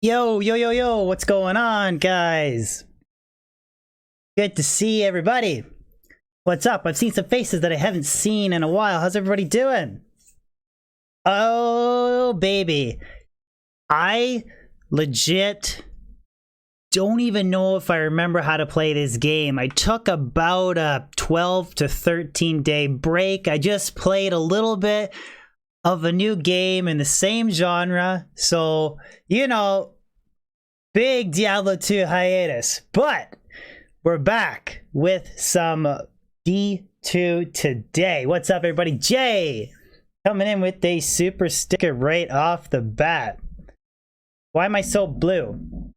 Yo, yo, yo, yo, what's going on, guys? Good to see everybody. What's up? I've seen some faces that I haven't seen in a while. How's everybody doing? Oh, baby. I legit don't even know if I remember how to play this game. I took about a 12 to 13 day break. I just played a little bit of a new game in the same genre. So, you know, big Diablo 2 hiatus. But we're back with some D2 today. What's up, everybody? Jay coming in with a super sticker right off the bat. Why am I so blue?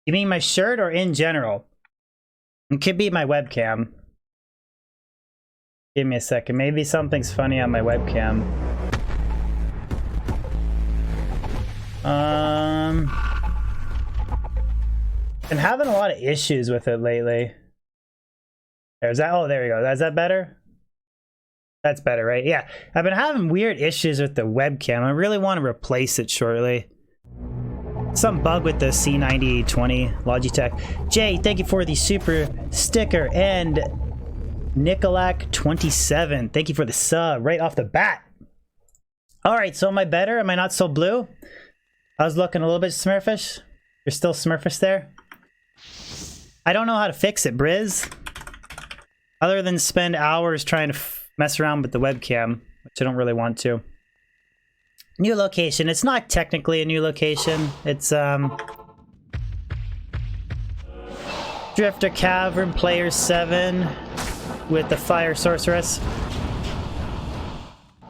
You mean my shirt or in general? It could be my webcam. Give me a second. Maybe something's funny on my webcam. Been having a lot of issues with it lately. There's that. Oh, there we go. Is that better? That's better, right? Yeah. I've been having weird issues with the webcam. I really want to replace it shortly. Some bug with the C9020 Logitech. Jay, thank you for the super sticker. And Nicolak27, thank you for the sub right off the bat. All right, so am I better? Am I not so blue? I was looking a little bit smurfish. You're still smurfish there? I don't know how to fix it, Briz. Other than spend hours trying to mess around with the webcam, which I don't really want to. New location. It's not technically a new location. It's Drifter Cavern Player 7 with the Fire Sorceress.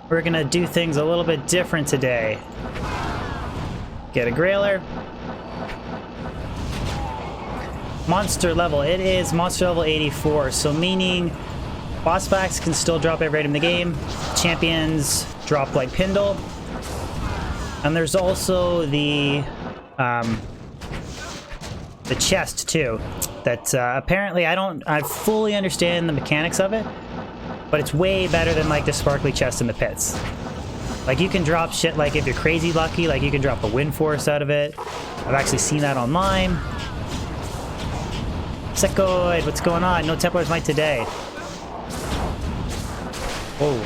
We're gonna do things a little bit different today. Get a Grailer. Monster level. It is monster level 84, so meaning boss packs can still drop every item in the game. Champions drop like Pindle. And there's also the chest too. That apparently I fully understand the mechanics of it, but it's way better than like the sparkly chest in the pits. Like you can drop shit like if you're crazy lucky, like you can drop a wind force out of it. I've actually seen that online. Secoid, what's going on? No Templars Might today. Whoa.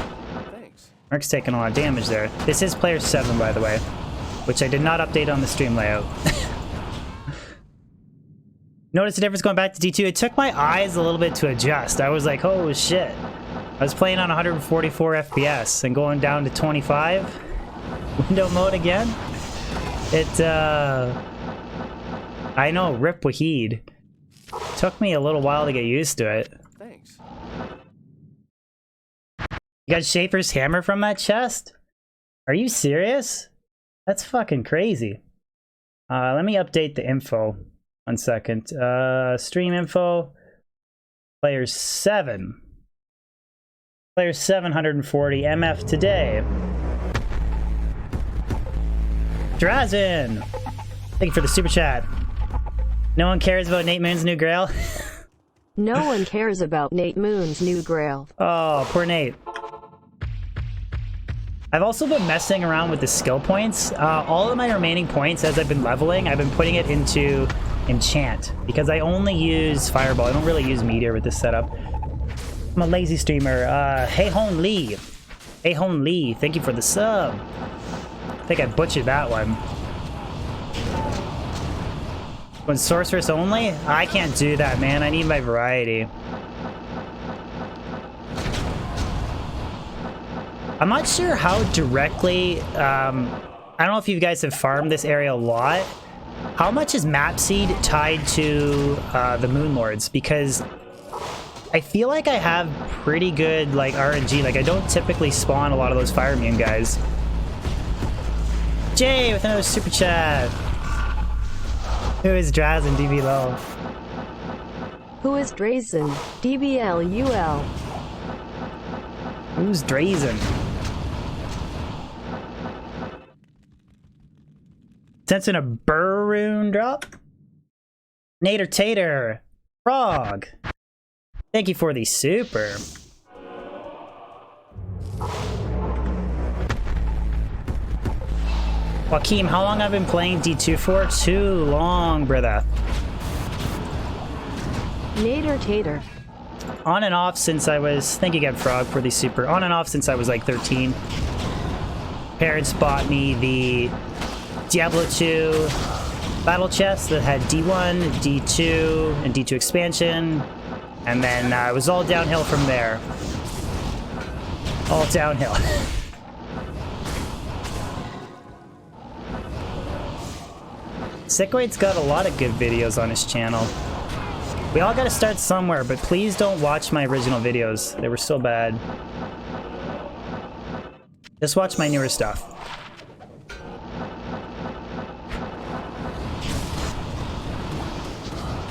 Merc's taking a lot of damage there. This is player 7, by the way, which I did not update on the stream layout. Notice the difference going back to D2. It took my eyes a little bit to adjust. I was like, oh shit. I was playing on 144 FPS and going down to 25. Window mode again. I know, rip Wahid. Took me a little while to get used to it. Thanks. You got Schaefer's hammer from that chest? Are you serious? That's fucking crazy. Let me update the info. 1 second. Stream info. Player 7. Player 740. MF today. Drazen! Thank you for the super chat. No one cares about Nate Moon's new Grail? No one cares about Nate Moon's new Grail. Oh, poor Nate. I've also been messing around with the skill points. All of my remaining points as I've been leveling, I've been putting it into enchant because I only use fireball. I don't really use meteor with this setup. I'm a lazy streamer. Hey Hon Lee. Hey Hon Lee, thank you for the sub. I think I butchered that one. When sorceress only? I can't do that, man. I need my variety. I'm not sure how directly, I don't know if you guys have farmed this area a lot. How much is map seed tied to the Moon Lords? Because I feel like I have pretty good like RNG. Like I don't typically spawn a lot of those Fire Immune guys. Jay with another super chat. Who is Drazen DB low? Who is Drazen? DBLUL. Who's Drazen? Sensing a Burroon drop? Nader Tater. Frog. Thank you for the super. Joaquim, how long have I been playing D2 for? Too long, brother. Nader Tater. On and off since I was... Thank you again, Frog, for the super. On and off since I was like 13. Parents bought me the Diablo 2 battle chest that had D1, D2, and D2 expansion. And then it was all downhill from there. All downhill. Sickoid's got a lot of good videos on his channel. We all gotta start somewhere, but please don't watch my original videos. They were so bad. Just watch my newer stuff.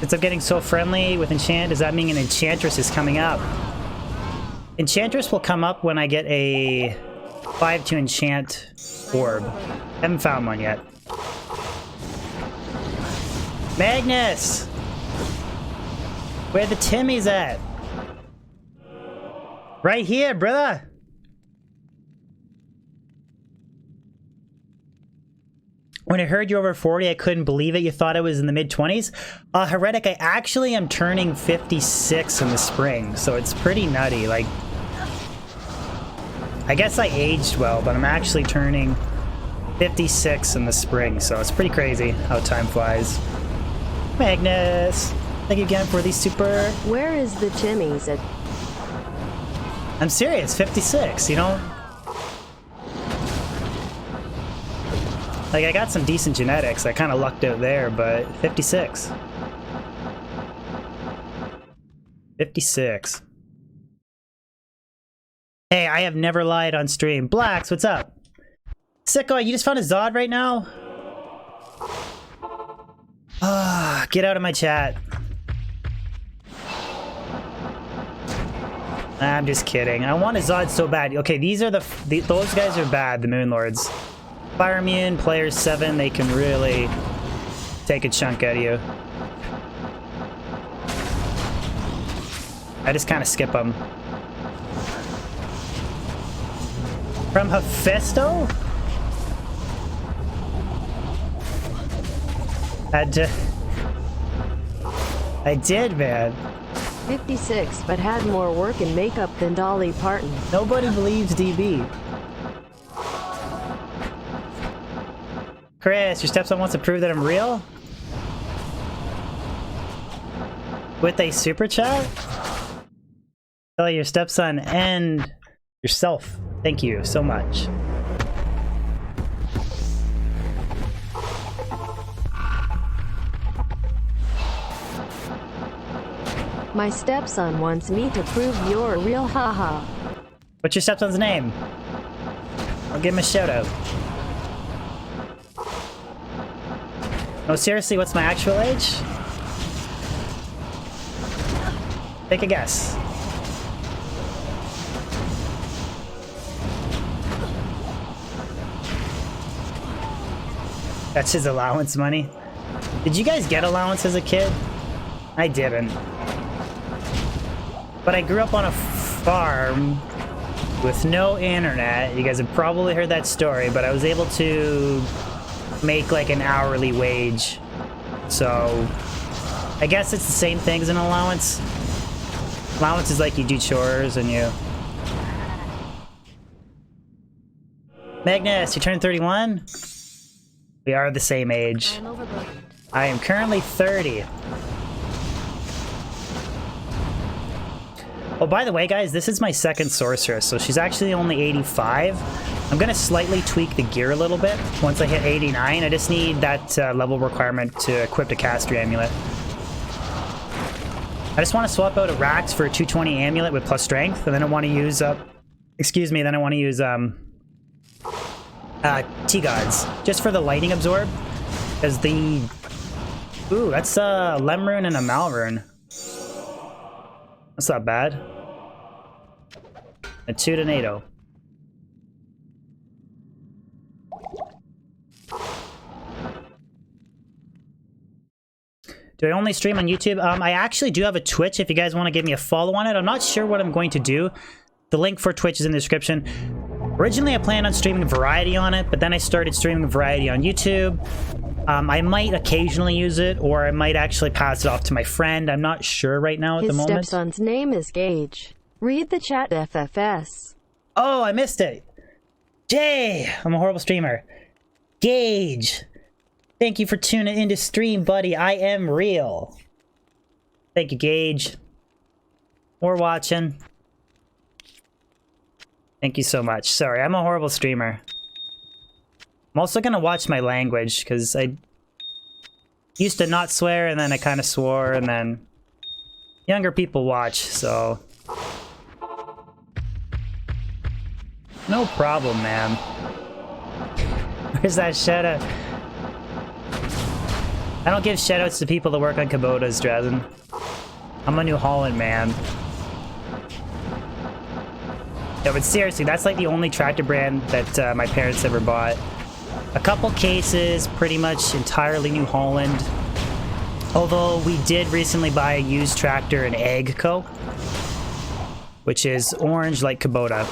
Since I'm getting so friendly with Enchant, does that mean an Enchantress is coming up? Enchantress will come up when I get a 5 to enchant orb. Haven't found one yet. Magnus! Where the Timmy's at? Right here, brother! When I heard you're over 40, I couldn't believe it. You thought I was in the mid-20s? Heretic, I actually am turning 56 in the spring, so it's pretty nutty. Like, I guess I aged well, but I'm actually turning 56 in the spring, so it's pretty crazy how time flies. Magnus! Thank you again for the super. Where is the Timmy's at? I'm serious, 56, you know? Like, I got some decent genetics. I kind of lucked out there, but 56. 56. Hey, I have never lied on stream. Blacks, what's up? Sicko, you just found a Zod right now? Ah, get out of my chat. I'm just kidding. I want a Zod so bad. Okay, these are those guys are bad, the Moon Lords. Fire immune, players 7, they can really take a chunk out of you. I just kind of skip them. From Hephaestus? I did, man. 56, but had more work and makeup than Dolly Parton. Nobody believes DB. Chris, your stepson wants to prove that I'm real? With a super chat? Tell your stepson and yourself. Thank you so much. My stepson wants me to prove you're real, haha. What's your stepson's name? I'll give him a shout out. No, seriously, what's my actual age? Take a guess. That's his allowance money. Did you guys get allowance as a kid? I didn't. But I grew up on a farm with no internet. You guys have probably heard that story, but I was able to make like an hourly wage. So I guess it's the same thing as an allowance. Allowance is like you do chores and you... Magnus, you turned 31? We are the same age. I am currently 30. Oh, by the way, guys, this is my second sorceress, so she's actually only 85. I'm gonna slightly tweak the gear a little bit once I hit 89. I just need that level requirement to equip the caster amulet. I just want to swap out a Rax for a 220 amulet with plus strength, and then I want to use excuse me, then I want to use T-Gods just for the lightning absorb, because the that's a Lemrune and a Malrune. That's not bad. A 2 tornado. Do I only stream on YouTube? I actually do have a Twitch if you guys want to give me a follow on it. I'm not sure what I'm going to do. The link for Twitch is in the description. Originally, I planned on streaming variety on it, but then I started streaming variety on YouTube. I might occasionally use it, or I might actually pass it off to my friend. I'm not sure right now at the moment. His stepson's name is Gage. Read the chat, FFS. Oh, I missed it. Jay, I'm a horrible streamer. Gage, thank you for tuning into stream, buddy. I am real. Thank you, Gage. Or watching. Thank you so much. Sorry, I'm a horrible streamer. I'm also gonna watch my language, because I used to not swear, and then I kind of swore, and then younger people watch, so... No problem, man. Where's that shout-out? I don't give shout-outs to people that work on Kubotas, Drazen. I'm a New Holland man. Yeah, but seriously, that's like the only tractor brand that my parents ever bought. A couple cases, pretty much entirely New Holland. Although we did recently buy a used tractor in AGCO, which is orange like Kubota.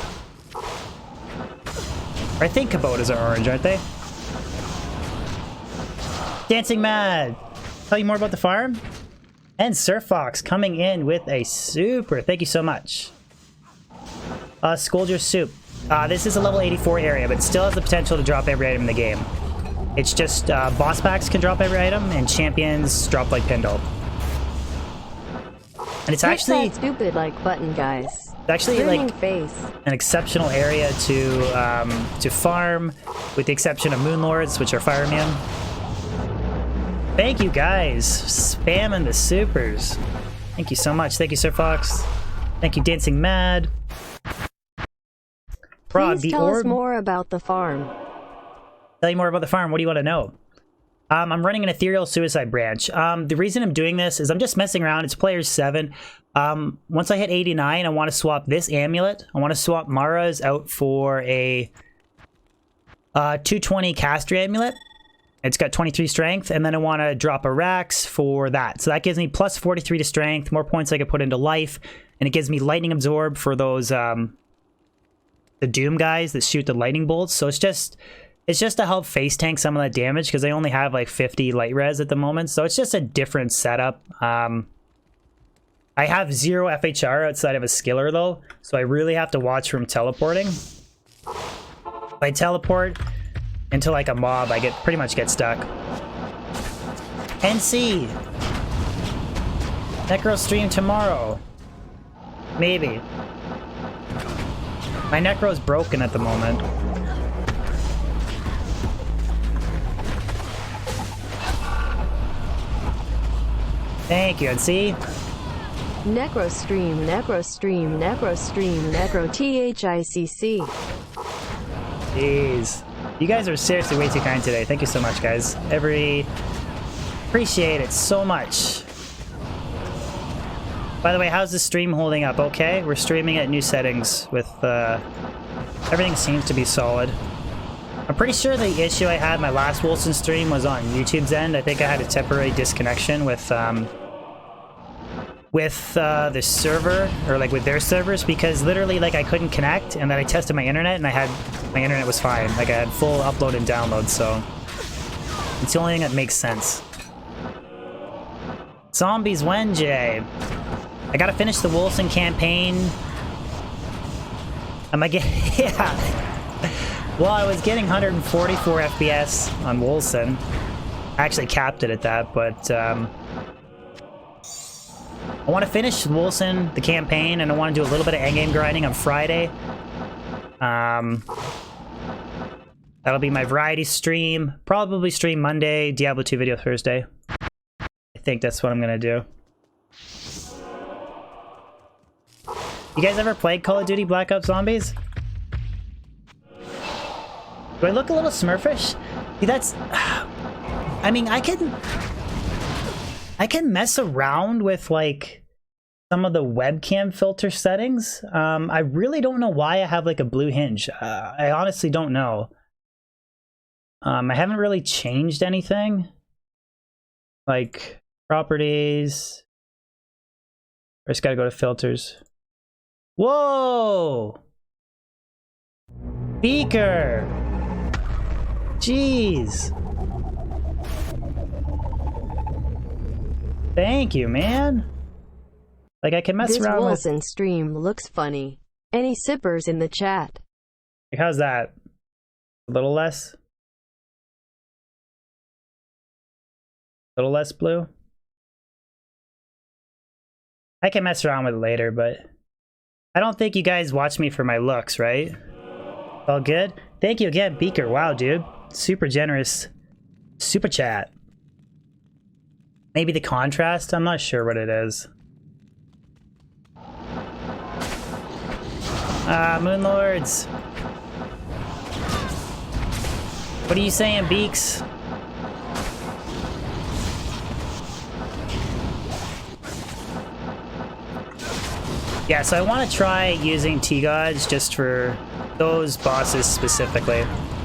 I think Kubotas are orange, aren't they? Dancing Mad! Tell you more about the farm? And Surf Fox coming in with a super. Thank you so much. Scoldger Soup. This is a level 84 area, but it still has the potential to drop every item in the game. It's just boss packs can drop every item, and champions drop like Pindle. And it's actually that stupid like button, guys. It's actually Burning like face. an exceptional area to farm, with the exception of Moonlords, which are fire immune. Thank you guys, spamming the supers. Thank you so much. Thank you, Sir Fox. Thank you, Dancing Mad. Frog, Please tell us more about the farm. Tell you more about the farm. What do you want to know? I'm running an Ethereal Suicide branch. The reason I'm doing this is I'm just messing around. It's players 7. Once I hit 89, I want to swap this amulet. I want to swap Mara's out for a 220 caster amulet. It's got 23 strength, and then I want to drop a Rax for that. So that gives me plus 43 to strength, more points I can put into life, and it gives me lightning absorb for those the Doom guys that shoot the lightning bolts. So it's just to help face tank some of that damage, because I only have like 50 light res at the moment. So it's just a different setup. I have 0 FHR outside of a skiller though, so I really have to watch from teleporting. If I teleport into like a mob, I pretty much get stuck. NC! Necro stream tomorrow. Maybe. My Necro's broken at the moment. Thank you, NC. Necro stream, necro stream, necro stream, necro THICC. Jeez. You guys are seriously way too kind today. Thank you so much, guys. Appreciate it so much. By the way, how's the stream holding up? Okay, we're streaming at new settings with, everything seems to be solid. I'm pretty sure the issue I had my last Wilson stream was on YouTube's end. I think I had a temporary disconnection with the server, or like with their servers, because literally like I couldn't connect, and then I tested my internet, and my internet was fine. Like I had full upload and download, so it's the only thing that makes sense. Zombies Wenjay. I gotta finish the Wilson campaign. Am I getting... yeah. Well, I was getting 144 FPS on Wilson. I actually capped it at that, but I want to finish Wilson, the campaign, and I want to do a little bit of endgame grinding on Friday. That'll be my variety stream. Probably stream Monday, Diablo 2 video Thursday. I think that's what I'm gonna do. You guys ever played Call of Duty Black Ops Zombies? Do I look a little Smurfish? See, that's... I mean, I can mess around with, like, some of the webcam filter settings. I really don't know why I have, like, a blue hinge. I honestly don't know. I haven't really changed anything. Like, properties. I just gotta go to filters. Whoa! Beaker! Jeez. Thank you, man. Like, I can mess around with... This Wilson stream looks funny. Any sippers in the chat? Like, how's that? A little less? A little less blue? I can mess around with it later, but... I don't think you guys watch me for my looks, right? All good? Thank you again, Beaker. Wow, dude. Super generous. Super chat. Maybe the contrast? I'm not sure what it is. Ah, Moonlords. What are you saying, Beaks? Yeah, so I want to try using T-Gods just for those bosses specifically.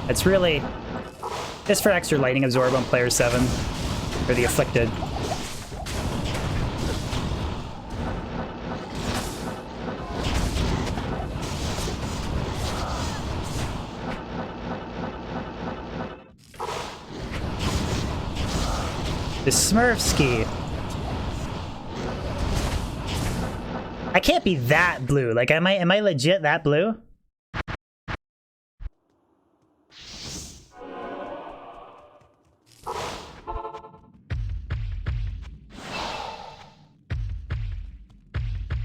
It's really just for extra lightning absorb on player 7 for the Afflicted. The Smurfski. I can't be that blue. Like, am I legit that blue?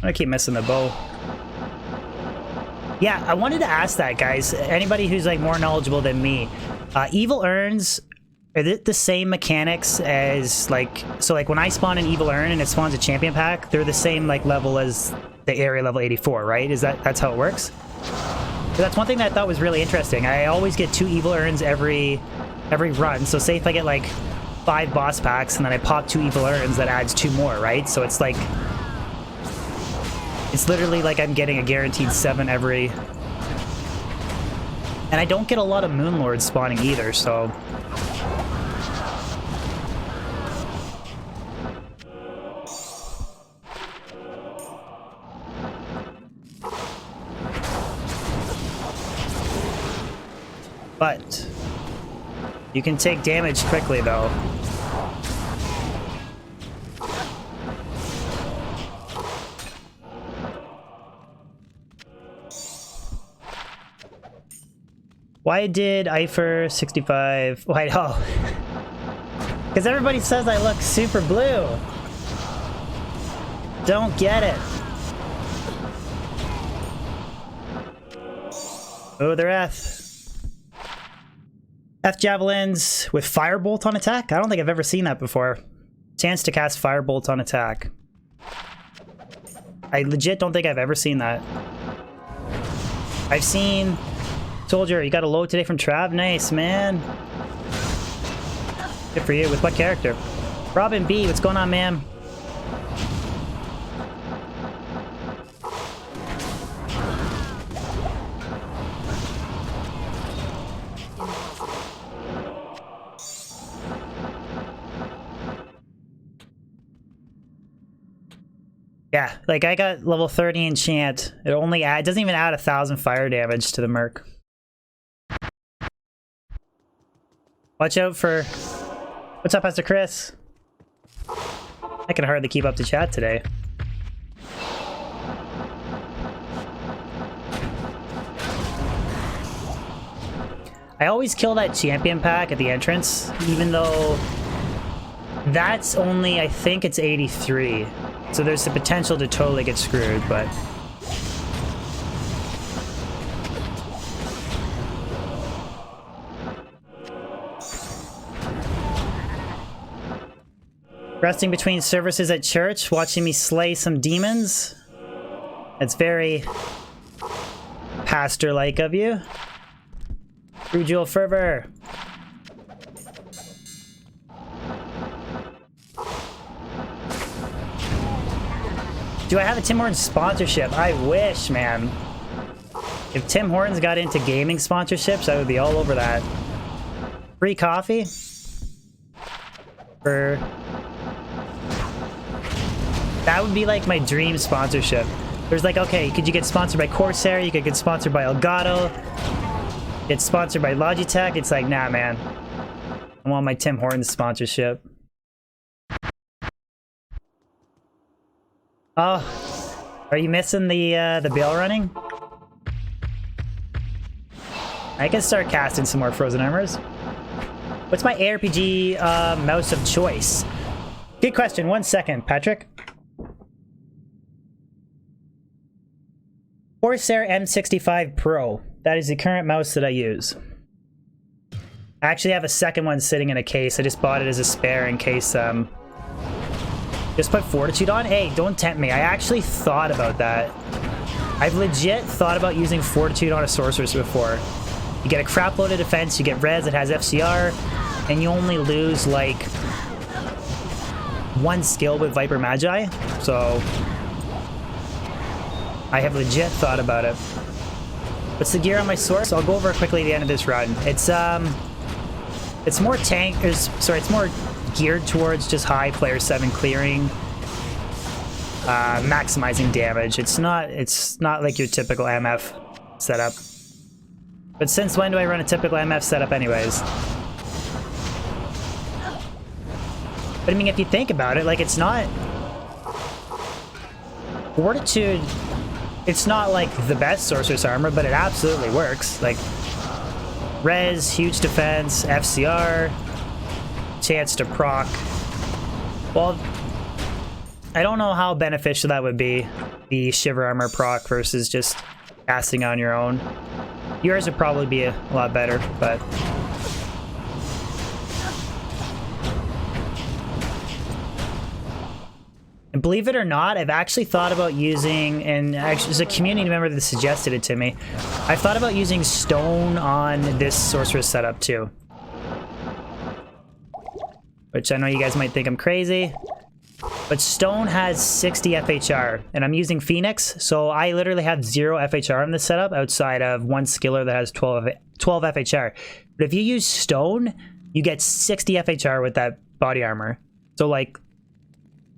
I keep missing the bow. Yeah, I wanted to ask that, guys. Anybody who's like more knowledgeable than me, evil urns, are they the same mechanics as like, so like when I spawn an evil urn and it spawns a champion pack, they're the same like level as the area level 84, right? That's how it works? So that's one thing that I thought was really interesting. I always get 2 evil urns every run. So say if I get like 5 boss packs and then I pop 2 evil urns, that adds 2 more, right? So it's like, it's literally like I'm getting a guaranteed 7 every... And I don't get a lot of Moonlords spawning either, so... But... you can take damage quickly, though. Why did Eifer 65... Wait, oh. Because everybody says I look super blue. Don't get it. Oh, they're F. F javelins with firebolt on attack? I don't think I've ever seen that before. Chance to cast firebolt on attack. I legit don't think I've ever seen that. I've seen... Soldier, you got a load today from Trav? Nice, man. Good for you. With what character? Robin B, what's going on, man? Yeah, like I got level 30 enchant. It doesn't even add 1,000 fire damage to the merc. Watch out for... What's up, Pastor Chris? I can hardly keep up to chat today. I always kill that champion pack at the entrance, even though that's only, I think it's 83. So there's the potential to totally get screwed, but... Resting between services at church, watching me slay some demons. It's very pastor-like of you. True Jewel Fervor. Do I have a Tim Hortons sponsorship? I wish, man. If Tim Hortons got into gaming sponsorships, I would be all over that. Free coffee? For... That would be like my dream sponsorship. There's like, okay, could you get sponsored by Corsair? You could get sponsored by Elgato. It's sponsored by Logitech. It's like, nah, man. I want my Tim Hortons sponsorship. Oh, are you missing the bell running? I can start casting some more Frozen Armors. What's my ARPG mouse of choice? Good question. 1 second, Patrick. Corsair M65 Pro. That is the current mouse that I use. I actually have a second one sitting in a case. I just bought it as a spare in case, just put Fortitude on? Hey, don't tempt me. I actually thought about that. I've legit thought about using Fortitude on a Sorceress before. You get a crap load of defense, you get res that has FCR, and you only lose, like, 1 skill with Viper Magi. So, I have legit thought about it. What's the gear on my Source? I'll go over it quickly at the end of this run. It's more it's more geared towards just high player 7 clearing, maximizing damage. It's not like your typical MF setup. But since when do I run a typical MF setup anyways? But I mean, if you think about it, like, it's not... Fortitude, it's not like the best Sorceress armor, but it absolutely works. Like, res, huge defense, FCR, chance to proc. Well, I don't know how beneficial that would be, the Shiver armor proc versus just casting on your own. Yours would probably be a lot better, but... And believe it or not, I've actually thought about using, and actually there's a community member that suggested it to me, I've thought about using Stone on this Sorceress setup too. Which I know you guys might think I'm crazy, but Stone has 60 FHR, and I'm using Phoenix, so I literally have 0 FHR in this setup outside of one skiller that has 12 FHR. But if you use Stone, you get 60 FHR with that body armor. So, like,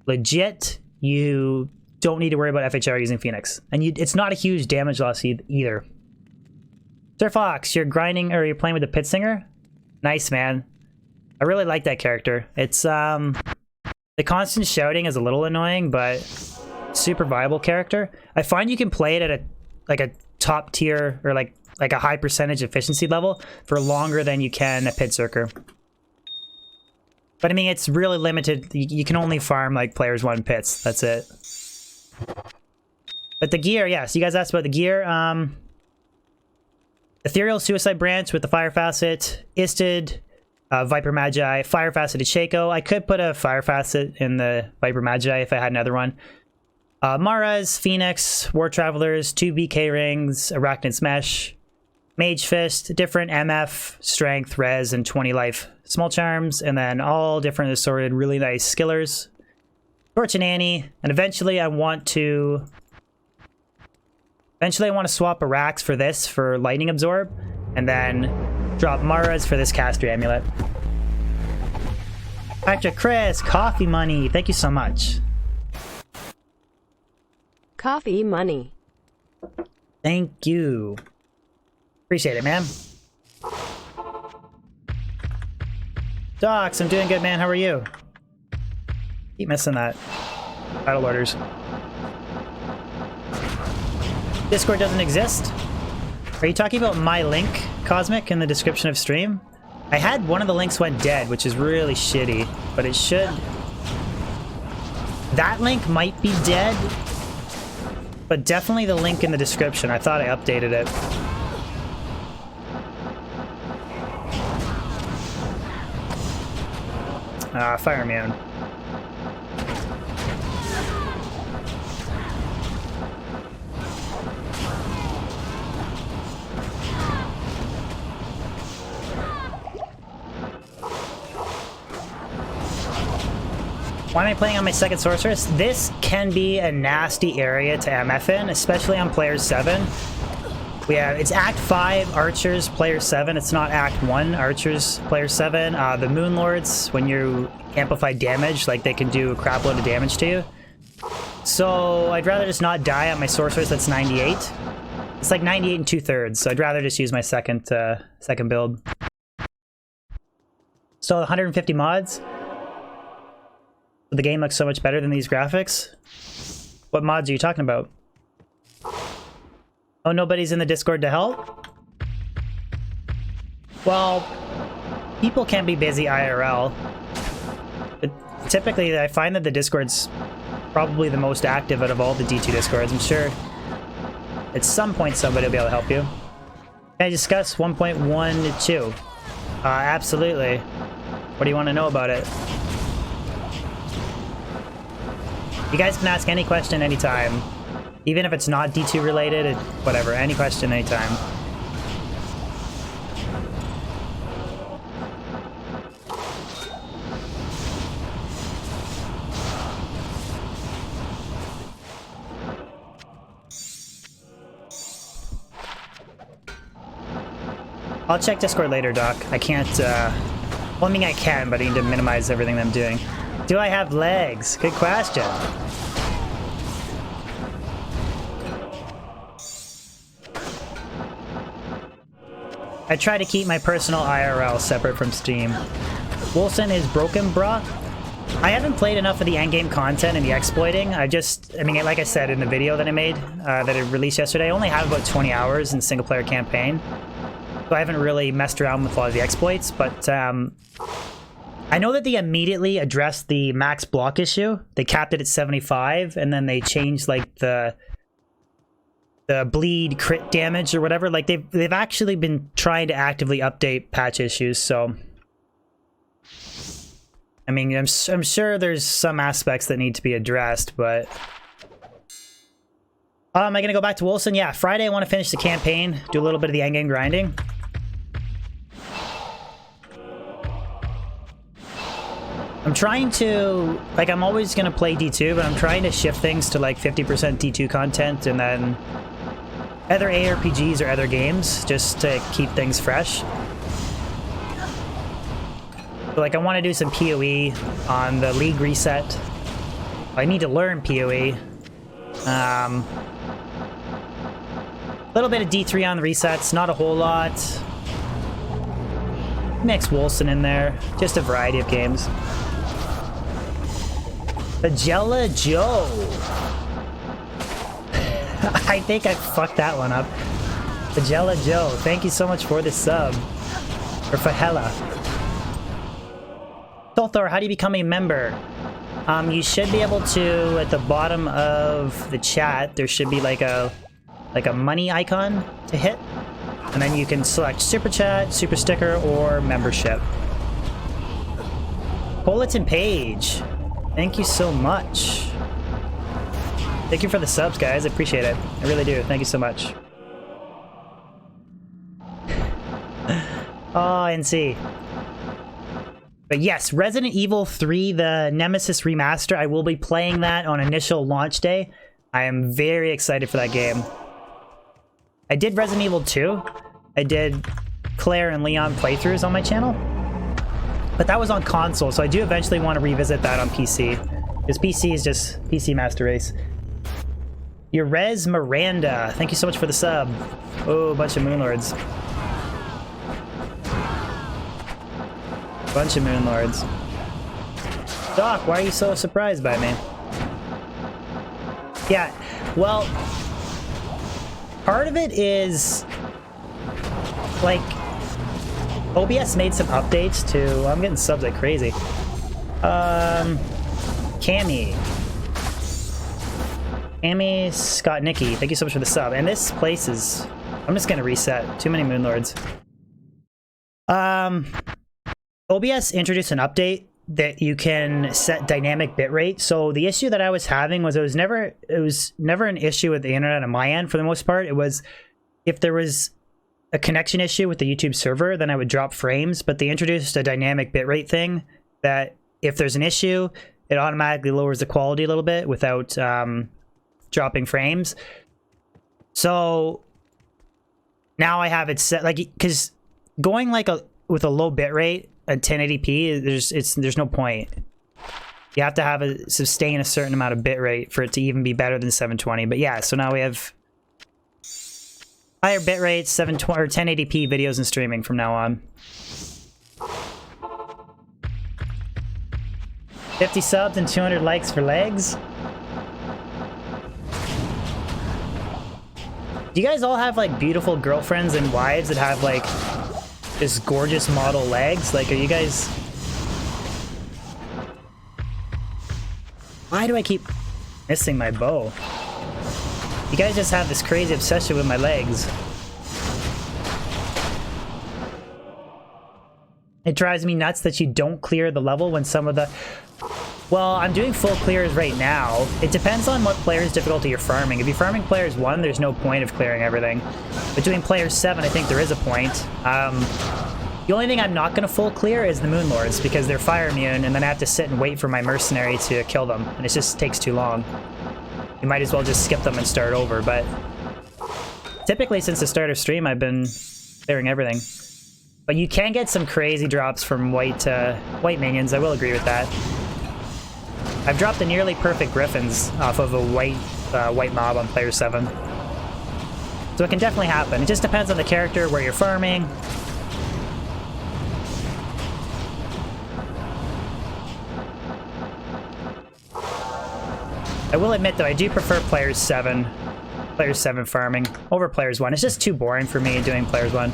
legit, you don't need to worry about FHR using Phoenix. And it's not a huge damage loss either. Sir Fox, you're grinding, or you're playing with the Pit Singer? Nice, man. I really like that character. It's, the constant shouting is a little annoying, but super viable character. I find you can play it at a top tier, or like a high percentage efficiency level for longer than you can a Pit Zerker. But I mean, it's really limited. You can only farm like players 1 pits. That's it. But the gear, yes. You guys asked about the gear. Ethereal Suicide Branch with the Fire Facet, Istid, Viper Magi, Fire Faceted Shaco. I could put a Fire Facet in the Viper Magi if I had another one. Maras, Phoenix, War Travelers, 2 BK Rings, Arachnid's Mesh, Mage Fist, different MF, Strength, Res, and 20 life small charms, and then all different assorted really nice skillers. Torch and Annie, and eventually I want to swap Arax for this, for Lightning Absorb, and then drop Mara's for this Caster Amulet. Patrick Chris, coffee money, thank you so much. Coffee money. Thank you. Appreciate it, man. Docs, I'm doing good, man. How are you? Keep missing that. Battle orders. Discord doesn't exist? Are you talking about my link, Cosmic, in the description of stream? I had one of the links went dead, which is really shitty, but it should... That link might be dead, but definitely the link in the description. I thought I updated it. Fire Man. Why am I playing on my second Sorceress? This can be a nasty area to MF in, especially on player 7. It's Act 5, Archers, player 7. It's not Act 1, Archers, player 7. The Moonlords, when you amplify damage, like, they can do a crap load of damage to you. So I'd rather just not die on my Sorceress that's 98. It's like 98 and 2/3, so I'd rather just use my second build. So 150 mods. The game looks so much better than these graphics. What mods are you talking about? Oh, nobody's in the Discord to help? Well, people can be busy IRL. But typically, I find that the Discord's probably the most active out of all the D2 Discords. I'm sure at some point somebody will be able to help you. Can I discuss 1.1 to 2? Absolutely. What do you want to know about it? You guys can ask any question anytime. Even if it's not D2 related, whatever, any question anytime. I'll check Discord later, Doc. I can't, well, I mean I can, but I need to minimize everything that I'm doing. Do I have legs? Good question. I try to keep my personal IRL separate from Steam. Wilson is broken, brah. I haven't played enough of the endgame content and the exploiting. I mean, like I said in the video that I made, that I released yesterday, I only have about 20 hours in single player campaign. So I haven't really messed around with a lot of the exploits, but I know that they immediately addressed the max block issue. They capped it at 75, and then they changed like the bleed crit damage or whatever. Like they've actually been trying to actively update patch issues. So I mean, I'm sure there's some aspects that need to be addressed, but am I gonna go back to Wilson? Yeah, Friday I want to finish the campaign, do a little bit of the endgame grinding. I'm trying to, like, I'm always gonna play D2, but I'm trying to shift things to like 50% D2 content and then other ARPGs or other games, just to keep things fresh. So, like, I want to do some PoE on the League reset. I need to learn PoE. A little bit of D3 on the resets, not a whole lot. Mix Wilson in there, just a variety of games. Pajella Joe. I think I fucked that one up. Pajella Joe, thank you so much for the sub. Or Fahela. Tolthor, how do you become a member? You should be able to, at the bottom of the chat, there should be like a money icon to hit. And then you can select Super Chat, Super Sticker, or Membership. Bulletin Page. Thank you so much. Thank you for the subs, guys. I appreciate it. I really do. Thank you so much. Oh, NC. But yes, Resident Evil 3, the Nemesis Remaster, I will be playing that on initial launch day. I am very excited for that game. I did Resident Evil 2. I did Claire and Leon playthroughs on my channel. But that was on console, so I do eventually want to revisit that on PC. Because PC is just PC Master Race. Yerez Miranda, thank you so much for the sub. Oh, a bunch of Moonlords. Bunch of Moonlords. Doc, why are you so surprised by me? Yeah, well, part of it is, like, OBS made some updates to... I'm getting subs like crazy. Cammy Scott Nicky, thank you so much for the sub. And this place is... I'm just gonna reset. Too many Moonlords. OBS introduced an update that you can set dynamic bitrate. So the issue that I was having was it was never an issue with the internet on my end for the most part. It was if there was a connection issue with the YouTube server, then I would drop frames. But they introduced a dynamic bitrate thing that if there's an issue, it automatically lowers the quality a little bit without dropping frames. So now I have it set, like, because going like with a low bitrate at 1080p, there's no point. You have to sustain a certain amount of bitrate for it to even be better than 720. But yeah, so now we have Higher bitrate, 720 or 1080p videos and streaming from now on. 50 subs and 200 likes for legs. Do you guys all have like beautiful girlfriends and wives that have like just gorgeous model legs? Like, are you guys... Why do I keep missing my bow? You guys just have this crazy obsession with my legs. It drives me nuts that you don't clear the level when some of the... Well, I'm doing full clears right now. It depends on what player's difficulty you're farming. If you're farming players 1, there's no point of clearing everything. But doing players 7, I think there is a point. The only thing I'm not going to full clear is the Moon Lords, because they're fire immune, and then I have to sit and wait for my mercenary to kill them, and it just takes too long. You might as well just skip them and start over, but... Typically, since the start of stream, I've been clearing everything. But you can get some crazy drops from white minions, I will agree with that. I've dropped the nearly perfect griffins off of a white mob on player 7. So it can definitely happen. It just depends on the character, where you're farming. I will admit though, I do prefer players 7 farming over players 1. It's just too boring for me doing players 1.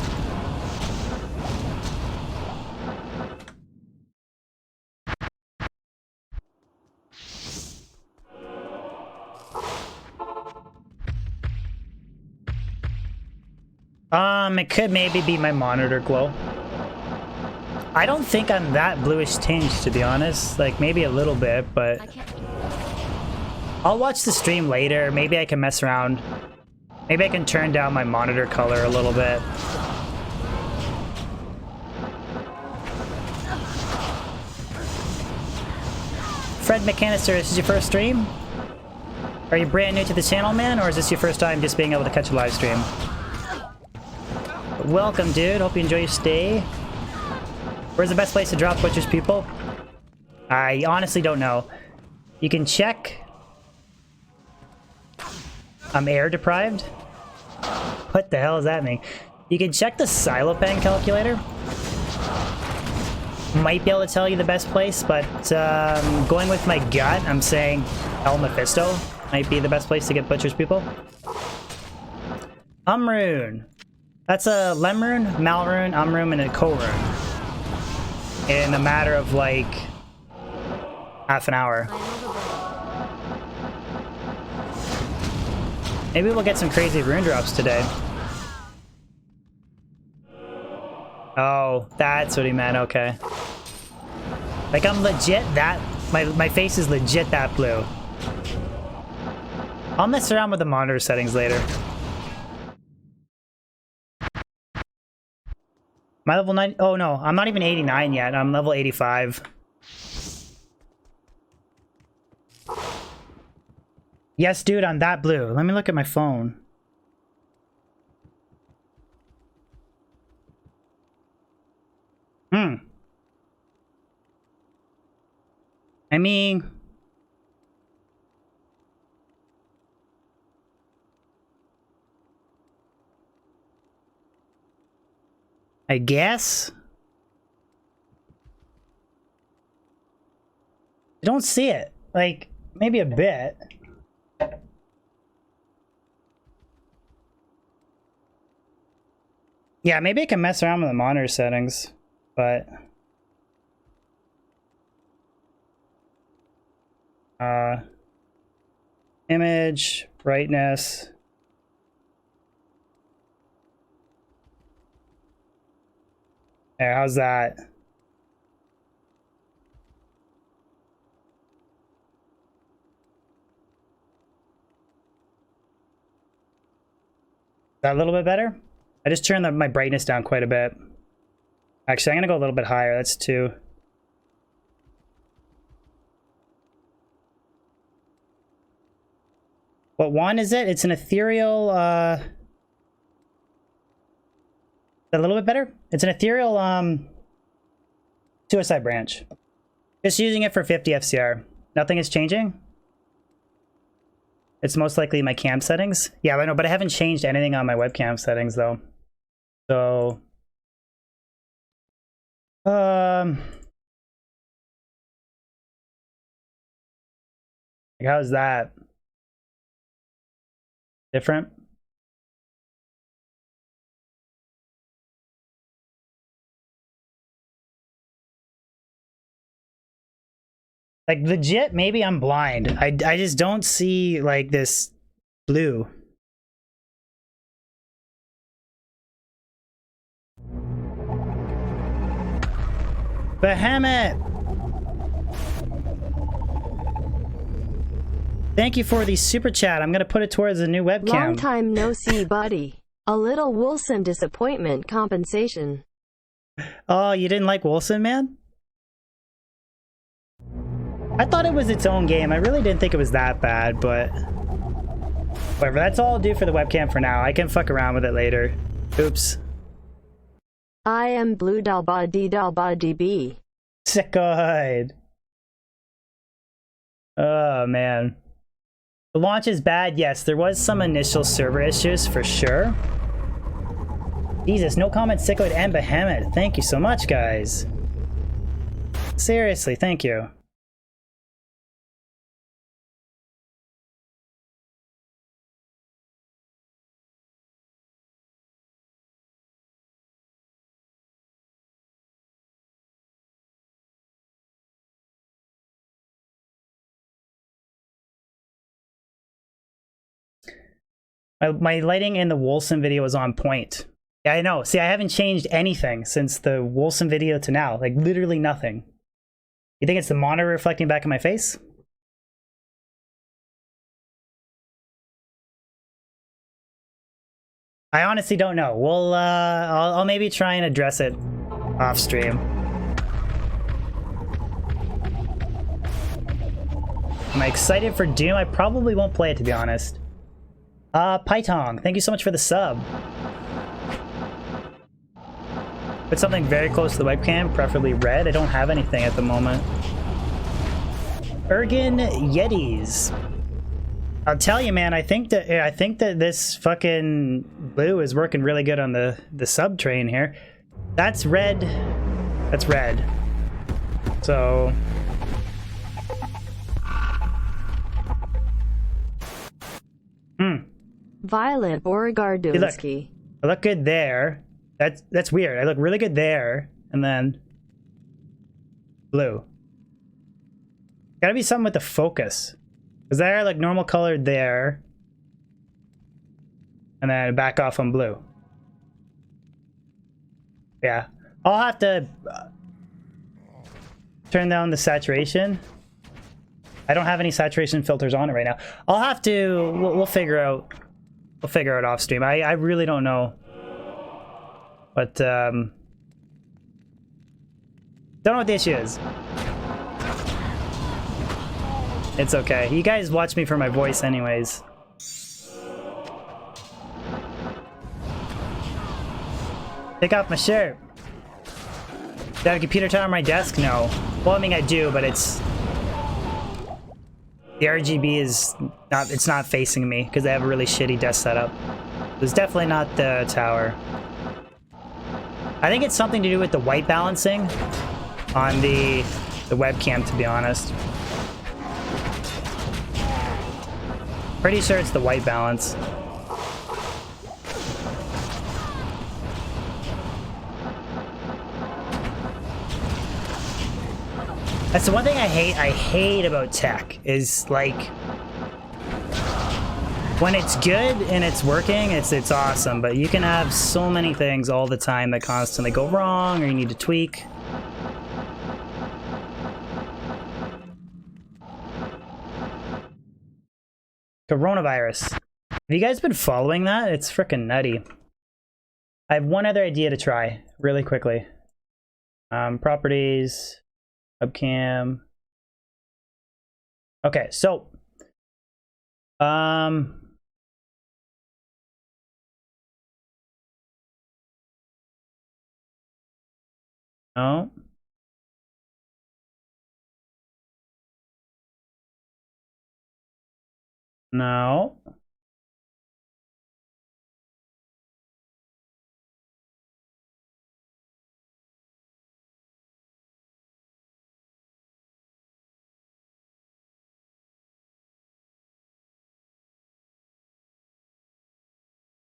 It could maybe be my monitor glow. I don't think I'm that bluish tinged, to be honest. Like, maybe a little bit, but... I'll watch the stream later. Maybe I can mess around. Maybe I can turn down my monitor color a little bit. Fred McAnister, this is your first stream? Are you brand new to the channel, man? Or is this your first time just being able to catch a live stream? Welcome, dude. Hope you enjoy your stay. Where's the best place to drop butchers, people? I honestly don't know. You can check. I'm air deprived? What the hell does that mean? You can check the Silopan calculator. Might be able to tell you the best place, but going with my gut, I'm saying El Mephisto might be the best place to get butchers, people. Umrune. That's a Lemrune, Malrune, Umrune, and a Korune. In a matter of like half an hour. Maybe we'll get some crazy rune drops today. Oh, that's what he meant, okay. Like, I'm legit that... My face is legit that blue. I'll mess around with the monitor settings later. Am I level 9? Oh no, I'm not even 89 yet. I'm level 85. Yes, dude, I'm that blue. Let me look at my phone. I mean... I guess? I don't see it. Like, maybe a bit. Yeah, maybe I can mess around with the monitor settings, but... Image, brightness... There, how's that? Is that a little bit better? I just turned my brightness down quite a bit. Actually, I'm gonna go a little bit higher. That's 2. What one is it? It's an ethereal, Is that a little bit better? It's an ethereal, suicide branch. Just using it for 50 FCR. Nothing is changing? It's most likely my cam settings. Yeah, I know, but I haven't changed anything on my webcam settings though. So, how's that? Different? Like legit, maybe I'm blind. I just don't see like this blue. Behemoth! Thank you for the super chat. I'm gonna put it towards the new webcam. Long time no see, buddy. A little Wilson disappointment compensation. Oh, you didn't like Wilson, man? I thought it was its own game. I really didn't think it was that bad, but whatever. That's all I'll do for the webcam for now. I can fuck around with it later. Oops. I am blue DB. Sickoid. Oh, man. The launch is bad. Yes, there was some initial server issues for sure. Jesus, no comment, Sickoid and Behemoth. Thank you so much, guys. Seriously, thank you. My lighting in the Wolson video was on point. Yeah, I know. See, I haven't changed anything since the Wolson video to now. Like, literally nothing. You think it's the monitor reflecting back in my face? I honestly don't know. Well, I'll maybe try and address it off stream. Am I excited for Doom? I probably won't play it, to be honest. Python, thank you so much for the sub. Put something very close to the webcam, preferably red. I don't have anything at the moment. Ergen Yetis. I'll tell you, man, I think that this fucking blue is working really good on the sub train here. That's red. That's red. So Violet Borgardowski. I look good there. That's weird. I look really good there, and then blue. Gotta be something with the focus. Because there, like normal colored there, and then back off on blue. Yeah, I'll have to turn down the saturation. I don't have any saturation filters on it right now. I'll have to. We'll figure out. We'll figure it off stream. I really don't know. But, don't know what the issue is. It's okay. You guys watch me for my voice anyways. Take off my shirt. Got a computer tower on my desk? No. Well, I mean, I do, but it's... The RGB is not, it's not facing me because I have a really shitty desk setup. It's definitely not the tower. I think it's something to do with the white balancing on the webcam, to be honest. Pretty sure it's the white balance. That's the one thing I hate about tech is like when it's good and it's working, it's awesome, but you can have so many things all the time that constantly go wrong or you need to tweak. Coronavirus. Have you guys been following that? It's freaking nutty. I have one other idea to try really quickly. Properties. Webcam. Okay, so no. No.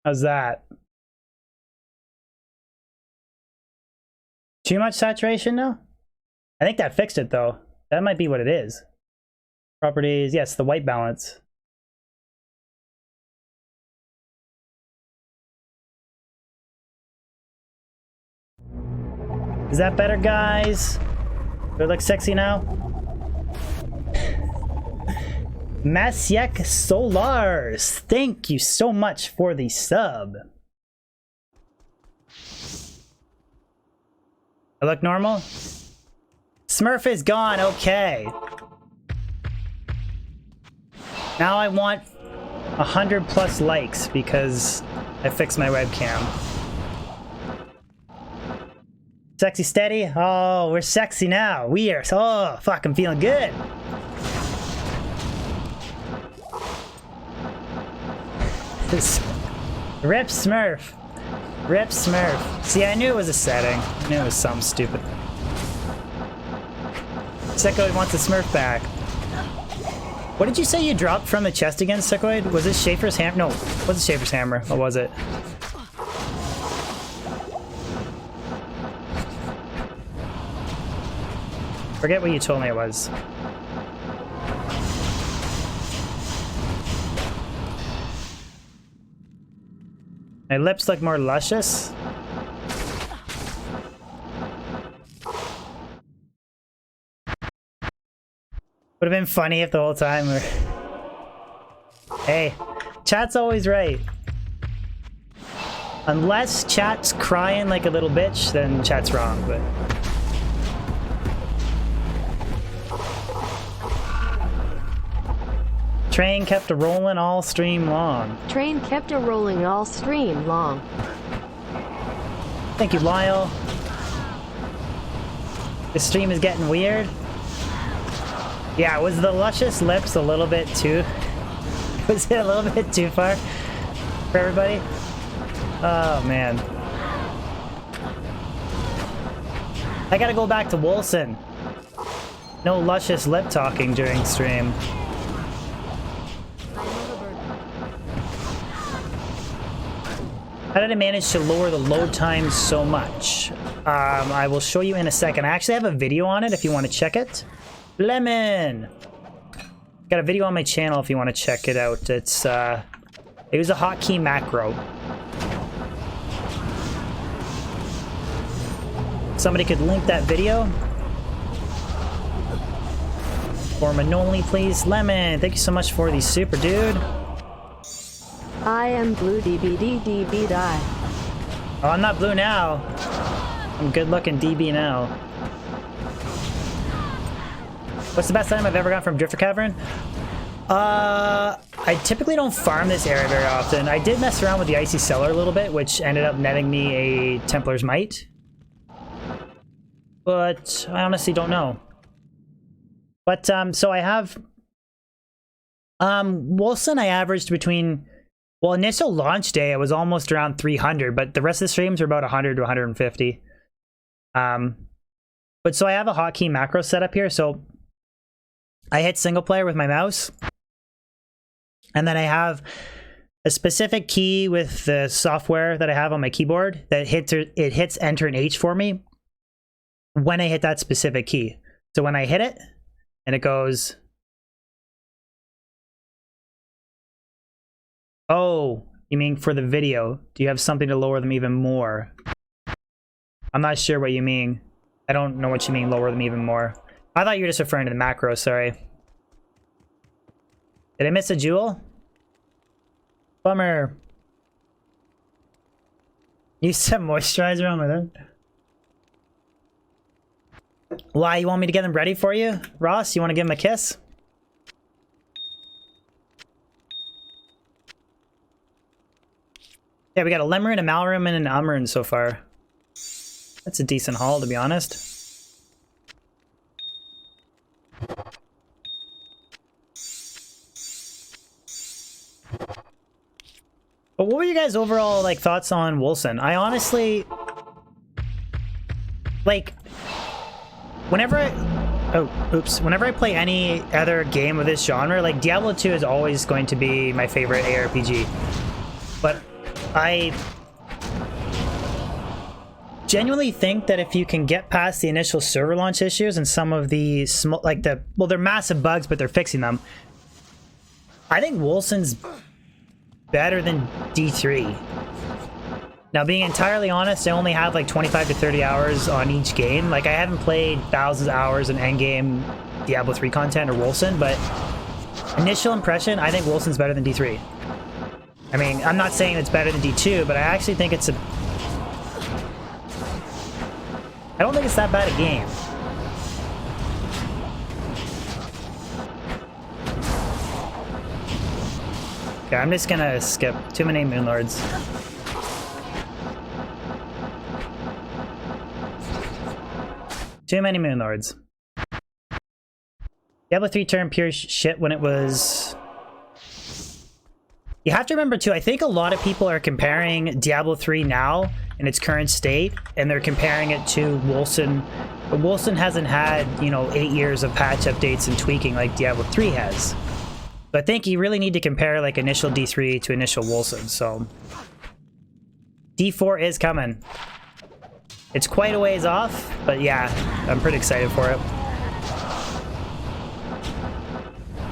How's that? Too much saturation now? I think that fixed it though. That might be what it is. Properties, yes, the white balance. Is that better, guys? Do I look sexy now? Masiek Solars, thank you so much for the sub. I look normal? Smurf is gone, okay. Now I want 100+ likes because I fixed my webcam. Sexy steady? Oh, we're sexy now. We are, oh, fuck, I'm feeling good. Rip Smurf. Rip Smurf. See, I knew it was a setting. I knew it was something stupid. Sekoid wants the Smurf back. What did you say you dropped from the chest again, Sekoid? Was it Schaefer's hammer? No, it wasn't Schaefer's hammer. What was it? Forget what you told me it was. My lips look more luscious. Would have been funny if the whole time we're... Hey, chat's always right. Unless chat's crying like a little bitch, then chat's wrong, but... Train kept a rolling all stream long. Train kept a rolling all stream long. Thank you, Lyle. This stream is getting weird. Yeah, was the luscious lips a little bit too... Was it a little bit too far for everybody? Oh, man. I gotta go back to Wolson. No luscious lip talking during stream. How did I manage to lower the load time so much? I will show you in a second. I actually have a video on it if you want to check it. Lemon! Got a video on my channel if you want to check it out. It was a hotkey macro. Somebody could link that video. For Manoli, please. Lemon, thank you so much for the super, dude. I am blue DB die. Oh, I'm not blue now. I'm good looking DB now. What's the best item I've ever gotten from Drifter Cavern? I typically don't farm this area very often. I did mess around with the Icy Cellar a little bit, which ended up netting me a Templar's Might. But I honestly don't know. But, so I have... Wolson I averaged between... Well, initial launch day, I was almost around 300, but the rest of the streams were about 100 to 150. But so I have a hotkey macro set up here, so I hit single player with my mouse, and then I have a specific key with the software that I have on my keyboard that hits enter and H for me when I hit that specific key. So when I hit it, and it goes... Oh, you mean for the video? Do you have something to lower them even more? I'm not sure what you mean. I don't know what you mean, lower them even more. I thought you were just referring to the macro, sorry. Did I miss a jewel? Bummer. Use some moisturizer on my head. Why, you want me to get them ready for you? Ross, you want to give him a kiss? Yeah, we got a Lemurine, a Malrune, and an Umrune so far. That's a decent haul, to be honest. But what were you guys' overall like thoughts on Wolcen? I honestly like whenever I play any other game of this genre, like Diablo 2 is always going to be my favorite ARPG. But I genuinely think that if you can get past the initial server launch issues and some of the small, like they're massive bugs, but they're fixing them. I think Wolcen's better than D3. Now, being entirely honest, I only have like 25 to 30 hours on each game. Like, I haven't played thousands of hours in endgame Diablo 3 content or Wolcen, but initial impression, I think Wolcen's better than D3. I mean, I'm not saying it's better than D2, but I actually think it's a... I don't think it's that bad a game. Okay, I'm just gonna skip. Too many Moonlords. Too many Moonlords. Diablo 3 turned pure shit when it was... You have to remember too, I think a lot of people are comparing Diablo 3 now in its current state, and they're comparing it to Wolcen. But Wolcen hasn't had, you know, 8 years of patch updates and tweaking like Diablo 3 has. So I think you really need to compare like initial D3 to initial Wolcen, so... D4 is coming. It's quite a ways off, but yeah, I'm pretty excited for it.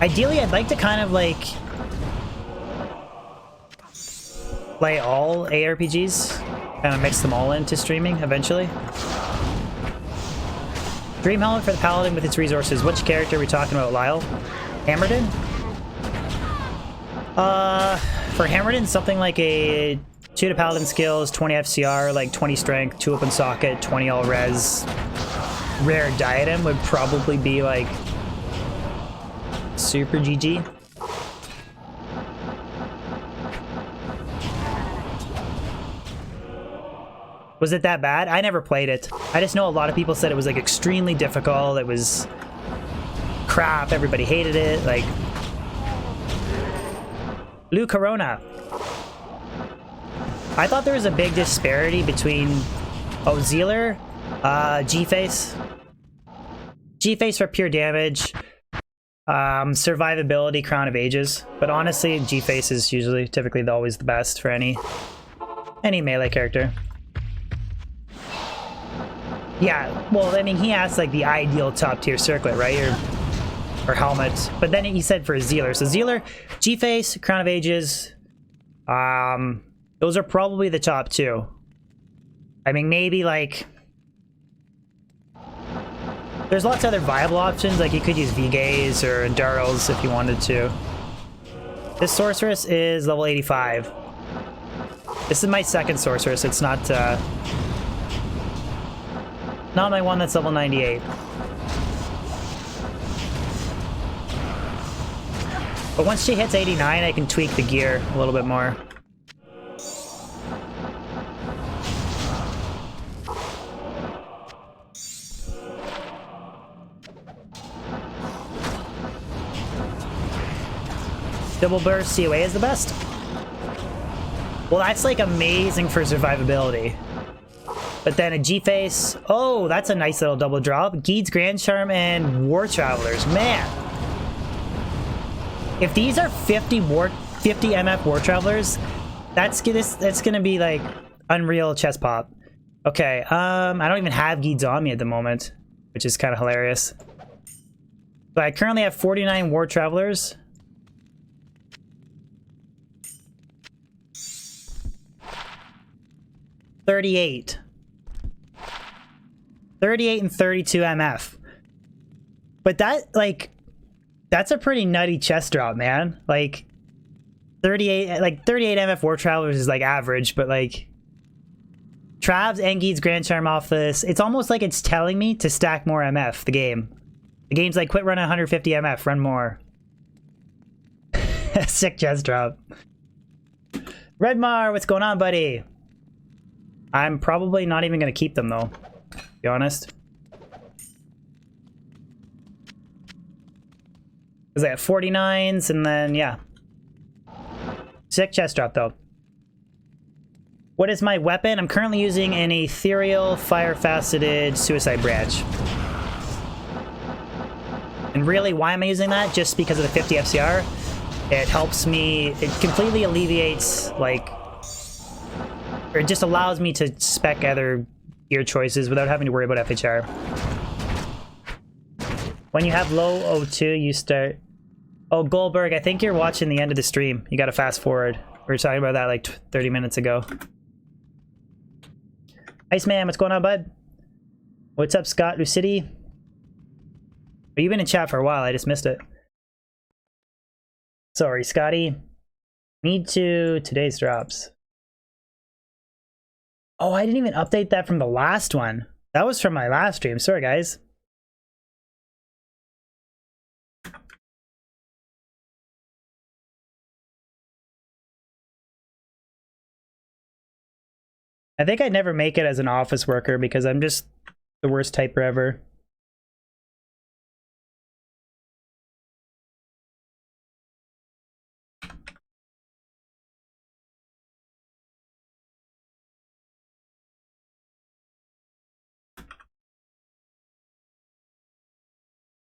Ideally, I'd like to kind of like play all ARPGs, kind of mix them all into streaming eventually. Dream helmet for the paladin with its resources. Which character are we talking about, Lyle? Hammerden? For Hammerden, something like a 2 to paladin skills, 20 FCR, like 20 strength, 2 open socket, 20 all res. Rare diadem would probably be like super GG. Was it that bad? I never played it. I just know a lot of people said it was like extremely difficult. It was crap. Everybody hated it. Like Blue Corona. I thought there was a big disparity between Zealer, G-Face. G-Face for pure damage. Survivability, Crown of Ages. But honestly, G-Face is usually typically always the best for any melee character. Yeah, well, I mean, he asked like the ideal top tier circlet, right? Or helmet. But then he said for Zealer. So Zealer, G-Face, Crown of Ages. Those are probably the top two. I mean, maybe like... There's lots of other viable options, like you could use V-Gaze or Enduros if you wanted to. This Sorceress is level 85. This is my second Sorceress, it's not my one that's level 98. But once she hits 89, I can tweak the gear a little bit more. Double burst COA is the best. Well, that's like amazing for survivability. But then a G-Face, oh, that's a nice little double drop. Geed's Grand Charm and War Travelers, man. If these are 50 MF War Travelers, that's gonna be like unreal chest pop. Okay, I don't even have Geeds on me at the moment, which is kind of hilarious. But I currently have 49 War Travelers. $38 and 32 MF. But that, like, that's a pretty nutty chest drop, man. Like, 38 MF War Travelers is, like, average, but, like, Travs and Geed's Grand Charm off this, it's almost like it's telling me to stack more MF, the game. The game's like, quit running 150 MF, run more. Sick chest drop. Redmar, what's going on, buddy? I'm probably not even going to keep them, though, to be honest. Because I have 49s, and then, yeah. Sick chest drop, though. What is my weapon? I'm currently using an ethereal fire-faceted suicide branch. And really, why am I using that? Just because of the 50 FCR. It helps me, it completely alleviates, like, or it just allows me to spec other gear choices without having to worry about FHR. When you have low O2, you start... Oh, Goldberg, I think you're watching the end of the stream. You gotta fast forward. We were talking about that like 30 minutes ago. Iceman, what's going on, bud? What's up, Scott Lucidi? You've been in chat for a while, I just missed it. Sorry, Scotty. Need to... Today's drops. Oh, I didn't even update that from the last one. That was from my last stream. Sorry, guys. I think I'd never make it as an office worker because I'm just the worst typer ever.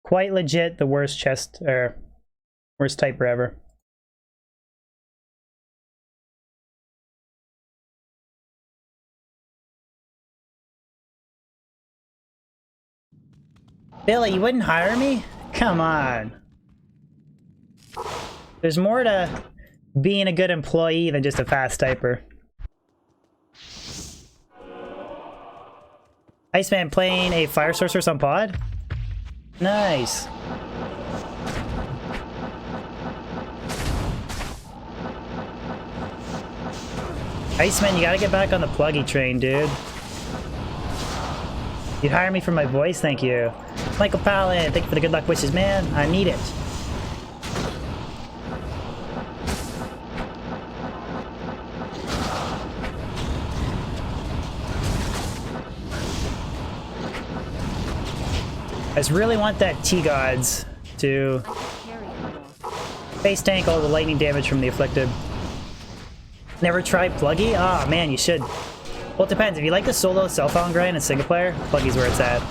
Quite legit the worst chest, or worst typer ever. Billy, you wouldn't hire me? Come on. There's more to being a good employee than just a fast typer. Iceman playing a fire sorceress on pod? Nice. Iceman, you gotta get back on the Pluggy train, dude. You'd hire me for my voice, thank you. Michael Palin, thank you for the good luck wishes, man. I need it. I just really want that T-Gods to face tank all the lightning damage from the Afflicted. Never tried Pluggy? Ah, man, you should. Well, it depends. If you like the solo self-found grind and single player, Pluggy's where it's at.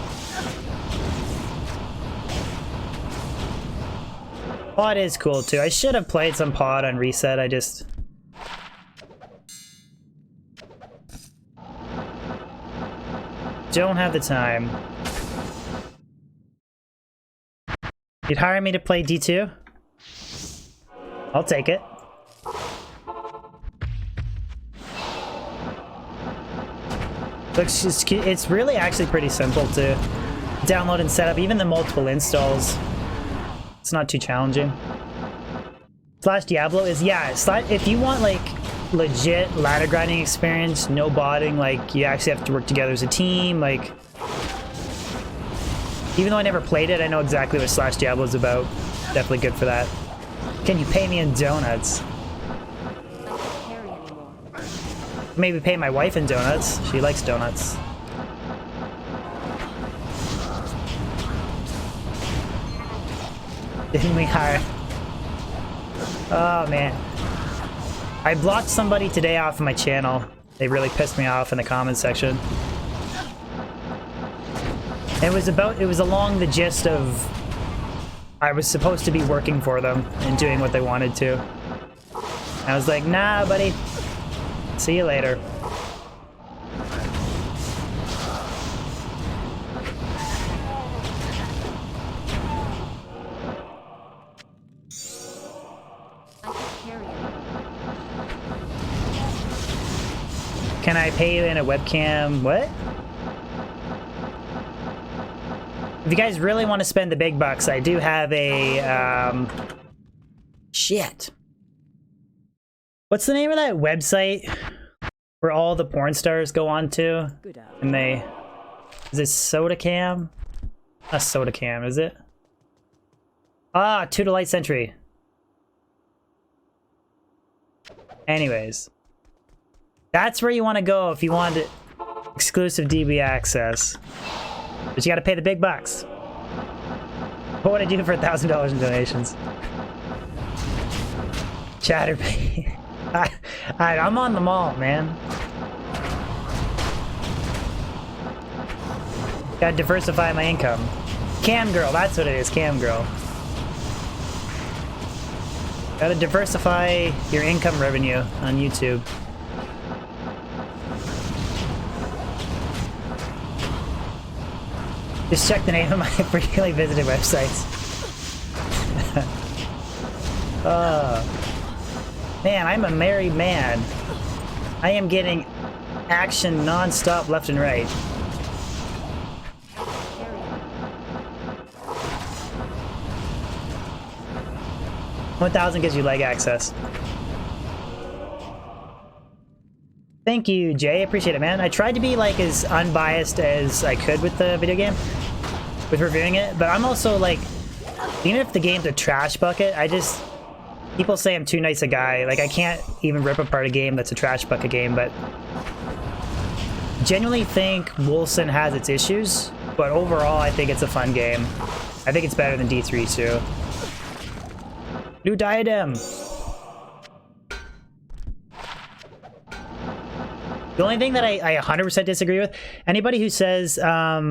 Pod is cool too. I should have played some pod on reset. I just... don't have the time. You'd hire me to play D2? I'll take it. It's really actually pretty simple to download and set up, even the multiple installs. It's not too challenging. Slash Diablo is, yeah, if you want like legit ladder grinding experience, no botting, like you actually have to work together as a team, like even though I never played it, I know exactly what Slash Diablo is about. Definitely good for that. Can you pay me in donuts? Maybe pay my wife in donuts. She likes donuts. Didn't we hire? Oh man. I blocked somebody today off of my channel. They really pissed me off in the comments section. It was along the gist of I was supposed to be working for them and doing what they wanted to. I was like, nah, buddy. See you later. Can I pay you in a webcam? What? If you guys really want to spend the big bucks, I do have a, shit. What's the name of that website where all the porn stars go on to? And is it SodaCam? Not SodaCam, is it? Ah, To the Light Century. Anyways. That's where you want to go if you want exclusive DB access. But you gotta pay the big bucks. What would I do for $1,000 in donations? Chatterbait. I'm on the mall, man. Gotta diversify my income. Cam girl, that's what it is, cam girl. Gotta diversify your income revenue on YouTube. Just check the name of my frequently visited websites. Man, I'm a married man. I am getting action non-stop left and right. 1,000 gives you leg access. Thank you, Jay. Appreciate it, man. I tried to be like as unbiased as I could with the video game, with reviewing it, but I'm also like, even if the game's a trash bucket, people say I'm too nice a guy. Like, I can't even rip apart a game that's a trash bucket game, but genuinely think Wolcen has its issues, but overall I think it's a fun game. I think it's better than D3 too. New diadem! The only thing that I 100% disagree with, anybody who says that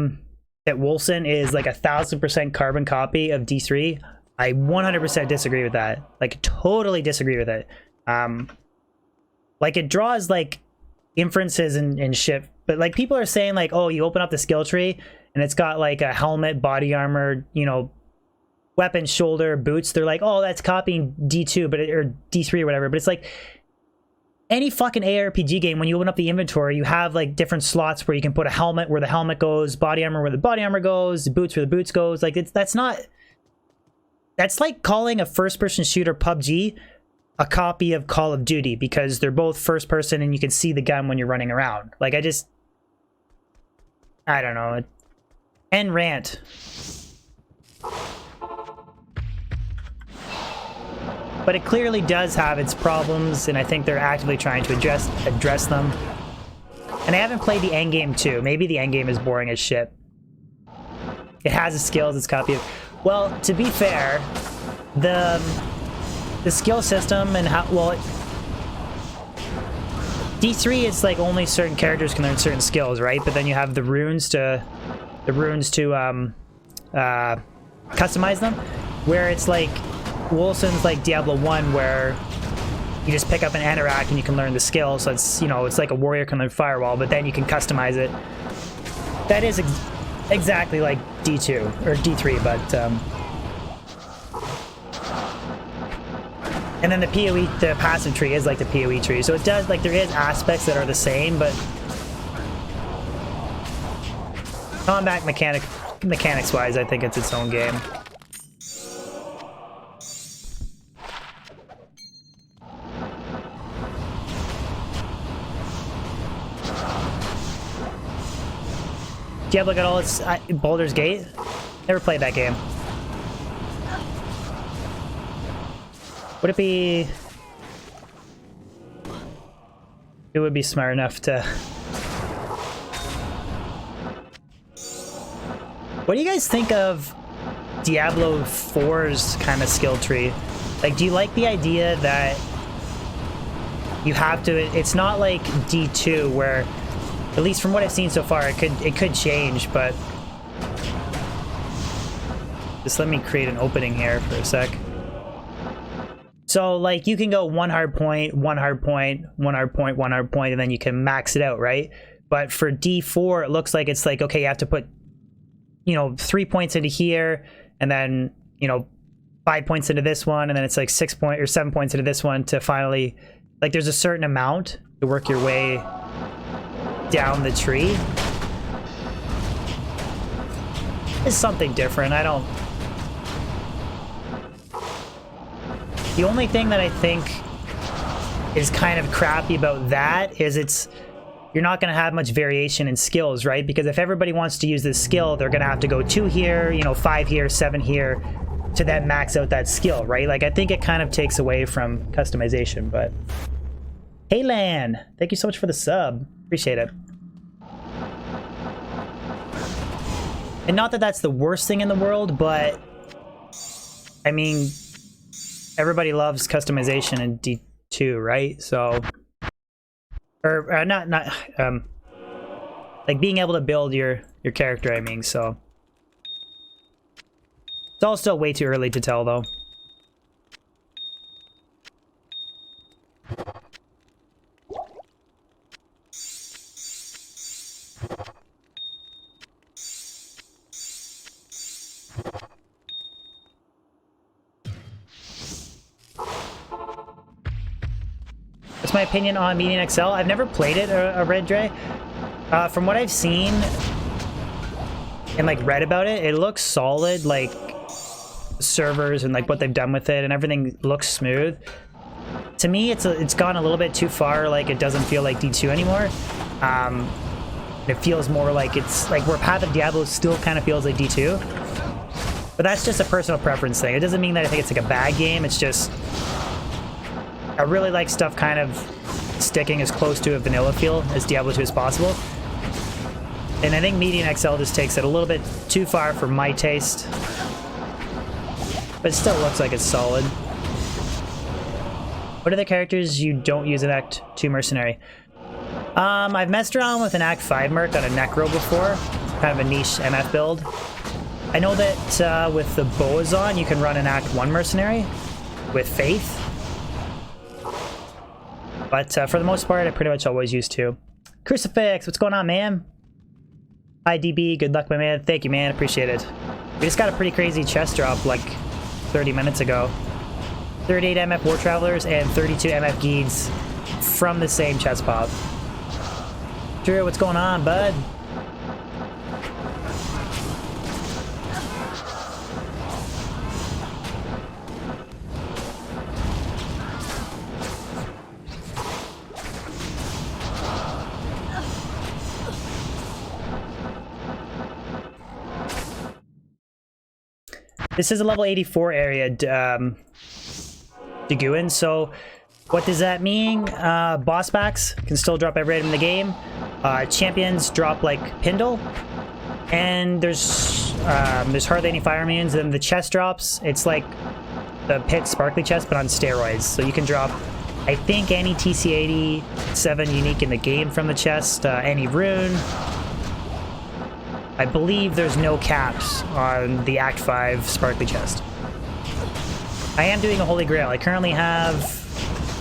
Wolcen is like 1,000% carbon copy of D3, I 100% disagree with that. Like, totally disagree with it. Like, it draws like inferences and shit, but like people are saying like, oh, you open up the skill tree and it's got like a helmet, body armor, you know, weapon, shoulder, boots. They're like, oh, that's copying D2, but or D3 or whatever. But it's like any fucking ARPG game, when you open up the inventory, you have like different slots where you can put a helmet where the helmet goes, body armor where the body armor goes, boots where the boots goes. Like, that's like calling a first-person shooter PUBG a copy of Call of Duty, because they're both first person and you can see the gun when you're running around. Like, I don't know. End rant. But it clearly does have its problems, and I think they're actively trying to address them. And I haven't played the endgame too. Maybe the endgame is boring as shit. It has the skills, it's copy of... Well, to be fair, the skill system and how... Well, D3 is like only certain characters can learn certain skills, right? But then you have the runes to customize them, where it's like Wolcen's like Diablo 1, where you just pick up an anorak and you can learn the skill. So it's, you know, it's like a warrior can learn firewall, but then you can customize it. That is exactly like D2 or D3, but and then the PoE, the passive tree is like the PoE tree. So it does, like, there is aspects that are the same, but combat mechanics wise, I think it's its own game. Diablo got all its Baldur's Gate. Never played that game. Would it be... It would be smart enough to... What do you guys think of Diablo 4's kind of skill tree? Like, do you like the idea that you have to... It's not like D2 where... At least from what I've seen so far, it could change, but just let me create an opening here for a sec. So, like, you can go one hard point, one hard point, one hard point, one hard point, and then you can max it out, right? But for D4, it looks like it's like, okay, you have to put, you know, 3 points into here, and then, you know, 5 points into this one, and then it's like 7 points into this one to finally, like, there's a certain amount to work your way down the tree. It's something different. The only thing that I think is kind of crappy about that is you're not going to have much variation in skills, right? Because if everybody wants to use this skill, they're going to have to go 2 here, you know, 5 here, 7 here to then max out that skill, right? Like, I think it kind of takes away from customization, but... Hey, Lan! Thank you so much for the sub. Appreciate it. And not that that's the worst thing in the world, but... I mean... Everybody loves customization in D2, right? So... Like being able to build your character, I mean, so. It's all still way too early to tell, though. What's my opinion on Median XL? I've never played it, a Red Dre. From what I've seen and like read about it, it looks solid. Like servers and like what they've done with it and everything looks smooth. To me, it's gone a little bit too far. Like it doesn't feel like D2 anymore. It feels more like it's like where Path of Diablo still kind of feels like D2. But that's just a personal preference thing. It doesn't mean that I think it's like a bad game. It's just I really like stuff kind of sticking as close to a vanilla feel as Diablo 2 as possible. And I think Median XL just takes it a little bit too far for my taste. But it still looks like it's solid. What are the characters you don't use in Act 2 Mercenary? I've messed around with an Act 5 Merc on a Necro before. Kind of a niche MF build. I know that with the Boazon, you can run an Act 1 Mercenary with Faith. But for the most part, I pretty much always use 2. Crucifix, what's going on, man? Hi, DB, good luck, my man. Thank you, man, appreciate it. We just got a pretty crazy chest drop like 30 minutes ago. 38 MF War Travelers and 32 MF Geeds from the same chest pop. Drew, what's going on, bud? This is a level 84 area, Daguin, so what does that mean? Boss packs can still drop every item in the game. Champions drop like Pindle. And there's hardly any fire immunes. And the chest drops, it's like the Pit Sparkly chest, but on steroids. So you can drop, I think, any TC87 unique in the game from the chest, any rune. I believe there's no caps on the Act 5 Sparkly chest. I am doing a Holy Grail. I currently have,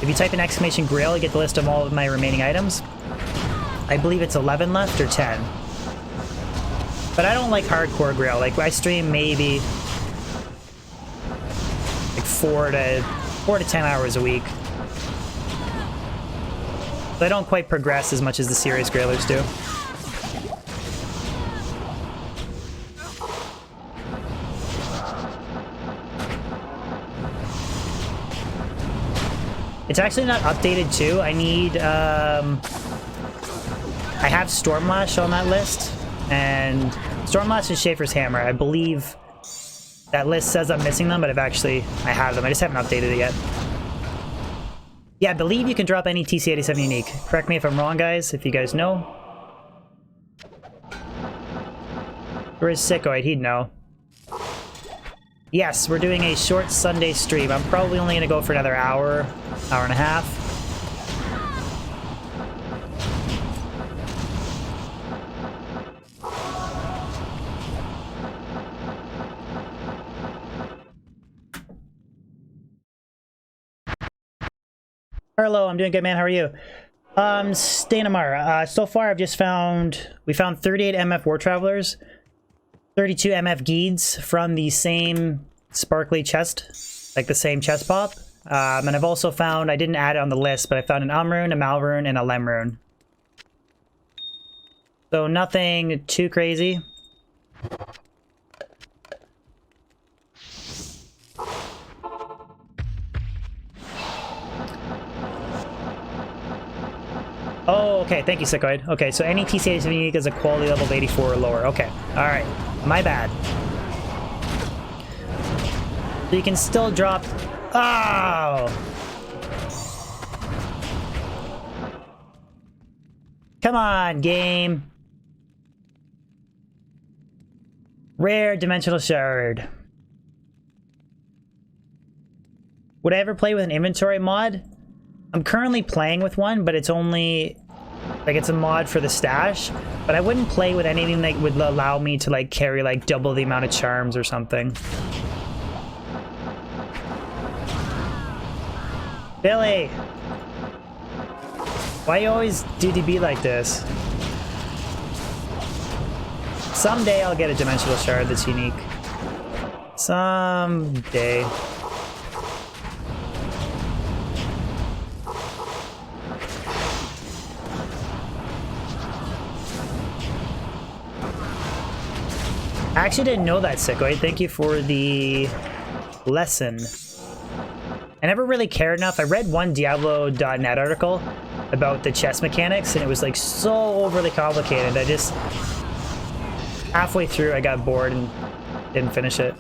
if you type in exclamation Grail, you get the list of all of my remaining items. I believe it's 11 left or 10. But I don't like hardcore Grail. Like I stream maybe like 4 to 10 hours a week. So I don't quite progress as much as the serious Grailers do. It's actually not updated too. I need, I have Stormlash on that list, and Stormlash is Schaefer's Hammer. I believe that list says I'm missing them, but I have them. I just haven't updated it yet. Yeah, I believe you can drop any TC87 unique. Correct me if I'm wrong, guys, if you guys know. Where is Sickoid? He'd know. Yes, we're doing a short Sunday stream. I'm probably only going to go for another hour and a half. Hello, I'm doing good, man. How are you? Stanamar, so far we found 38 MF War Travelers, 32 MF Geeds from the same sparkly chest, like the same chest pop. And I've also found, I didn't add it on the list, but I found an Rune, a Malrune, and a Lemrune. So nothing too crazy. Oh, okay, thank you, Sickoid. Okay, so any TCH unique is a quality level of 84 or lower. Okay, alright, my bad. So you can still drop... Oh! Come on, game. Rare Dimensional Shard. Would I ever play with an inventory mod? I'm currently playing with one, but it's only Like, it's a mod for the stash, but I wouldn't play with anything that would allow me to, like, carry, like, double the amount of charms or something. Billy! Why you always DDB like this? Someday I'll get a dimensional shard that's unique. Someday. I actually didn't know that, Sickoid. Thank you for the lesson. I never really cared enough. I read one Diablo.net article about the chess mechanics, and it was like so overly complicated. I just... halfway through, I got bored and didn't finish it.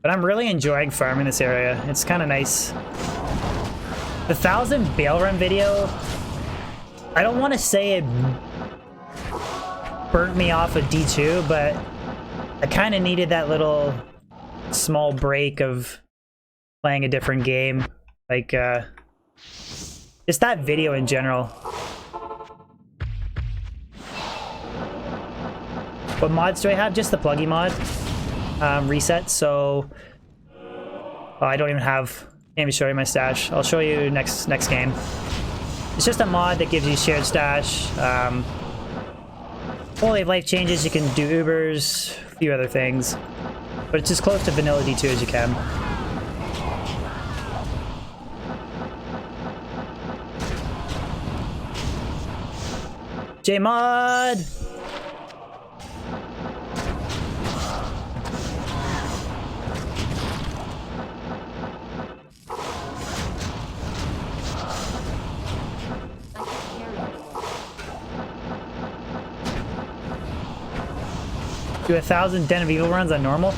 But I'm really enjoying farming this area. It's kind of nice. The 1000 Bale Run video, I don't want to say it burnt me off of D2, but I kind of needed that little small break of playing a different game. Like, just that video in general. What mods do I have? Just the Pluggy mod. Reset, so... oh, I don't even have... can't even show you my stash. I'll show you next game. It's just a mod that gives you shared stash. Quality of life changes, you can do Ubers, a few other things. But it's as close to vanilla D2 as you can. J-Mod! Do 1,000 Den of Evil runs on normal.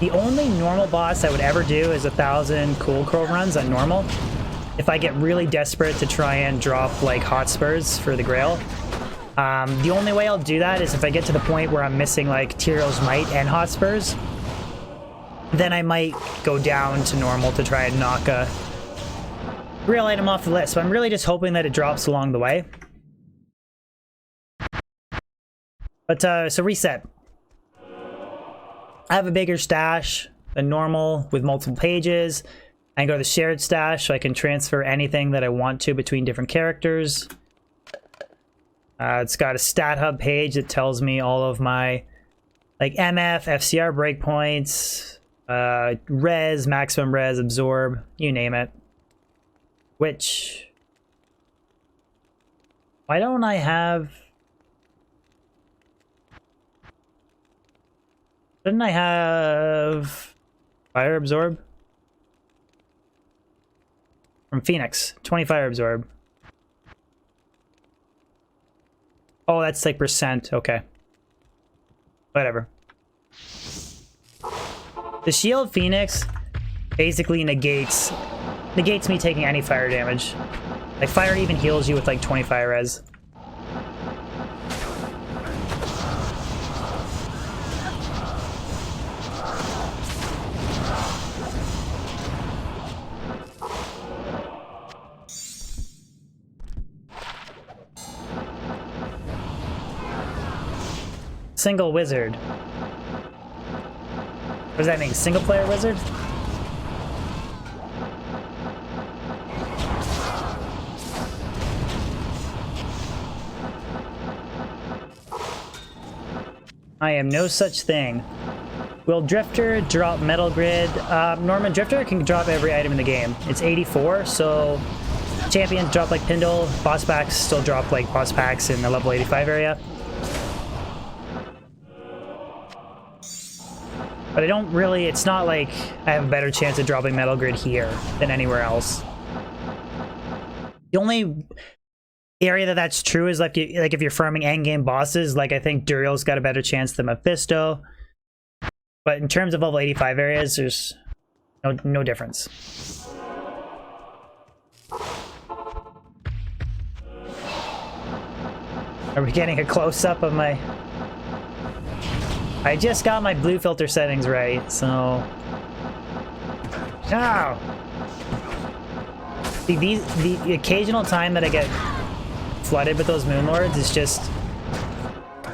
The only normal boss I would ever do is 1,000 Cool Crow runs on normal. If I get really desperate to try and drop like Hotspurs for the Grail. The only way I'll do that is if I get to the point where I'm missing like Tyrell's Might and Hotspurs. Then I might go down to normal to try and knock a Grail item off the list. But I'm really just hoping that it drops along the way. But so reset. I have a bigger stash than normal with multiple pages. I can go to the shared stash so I can transfer anything that I want to between different characters. It's got a stat hub page that tells me all of my like MF, FCR breakpoints, res, maximum res, absorb, you name it. Which... why don't I have... didn't I have fire absorb? From Phoenix, 20 fire absorb. Oh, that's like percent, okay. Whatever. The shield Phoenix basically negates me taking any fire damage. Like fire even heals you with like 20 fire res. Single wizard. What does that mean? Single player wizard? I am no such thing. Will Drifter drop Metal Grid? Norman, Drifter can drop every item in the game. It's 84, so champions drop like Pindle, boss packs still drop like boss packs in the level 85 area. But I don't really, it's not like I have a better chance of dropping Metal Grid here than anywhere else. The only area that's true is like if you're farming endgame bosses, like I think Duriel's got a better chance than Mephisto. But in terms of level 85 areas, there's no difference. Are we getting a close-up of my... I just got my blue filter settings right, so... No! See, the occasional time that I get flooded with those Moonlords is just...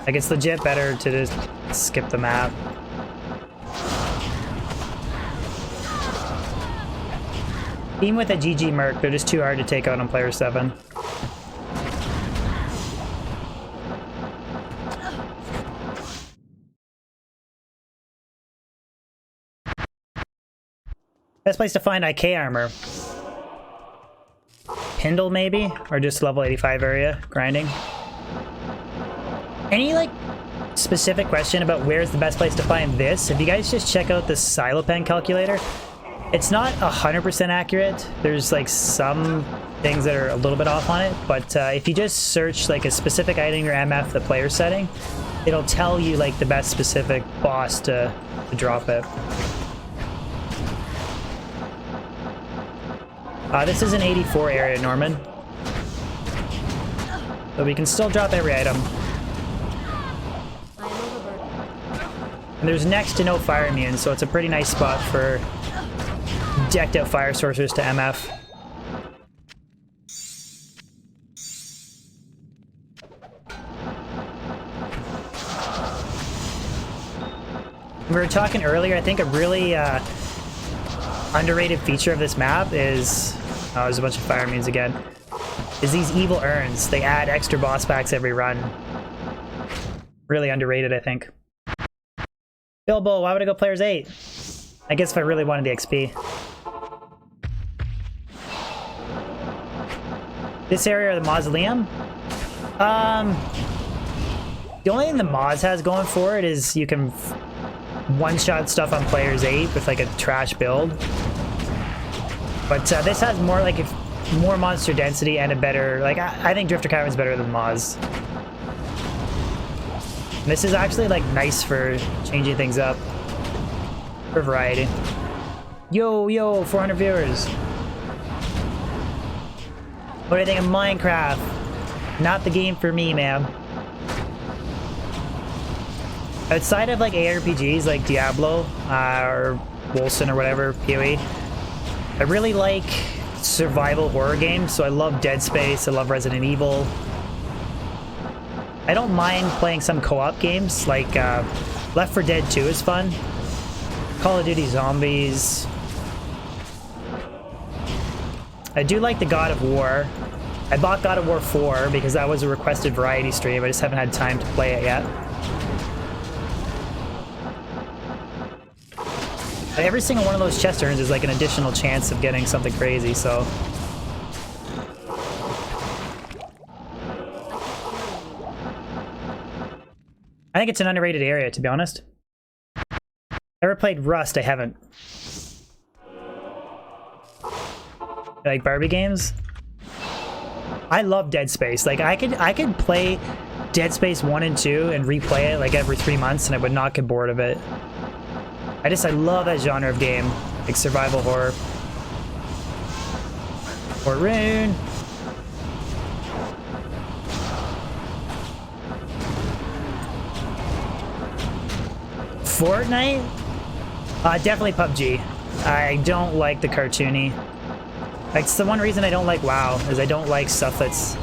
like, it's legit better to just skip the map. Even with a GG Merc, they're just too hard to take out on player 7. Best place to find IK armor. Pindle maybe? Or just level 85 area, grinding. Any like specific question about where's the best place to find this? If you guys just check out the Silopen calculator, it's not 100% accurate. There's like some things that are a little bit off on it, but if you just search like a specific item in your MF, the player setting, it'll tell you like the best specific boss to drop it. This is an 84 area, Norman. So we can still drop every item. And there's next to no fire immune, so it's a pretty nice spot for decked out fire sorcerers to MF. We were talking earlier, I think a really underrated feature of this map is... oh, there's a bunch of fire immunes again. Is these evil urns. They add extra boss packs every run. Really underrated, I think. Bilbo, why would I go players 8? I guess if I really wanted the XP. This area or the mausoleum? The only thing the Moz has going for it is you can one-shot stuff on players 8 with like a trash build. But this has more like more monster density and a better, like I think Drifter Cavern's better than Moz. And this is actually like nice for changing things up for variety. Yo, 400 viewers. What do you think of Minecraft? Not the game for me, man. Outside of like ARPGs like Diablo or Wolcen or whatever, PoE, I really like survival horror games, so I love Dead Space, I love Resident Evil. I don't mind playing some co-op games, like Left 4 Dead 2 is fun. Call of Duty Zombies. I do like the God of War. I bought God of War 4 because that was a requested variety stream, I just haven't had time to play it yet. But every single one of those chest turns is like an additional chance of getting something crazy, so... I think it's an underrated area, to be honest. Ever played Rust? I haven't. Like Barbie games? I love Dead Space. Like I could play Dead Space 1 and 2 and replay it like every 3 months and I would not get bored of it. I love that genre of game, like survival horror. Or Rune. Fortnite? Definitely PUBG. I don't like the cartoony. Like, it's the one reason I don't like WoW, is I don't like stuff that's...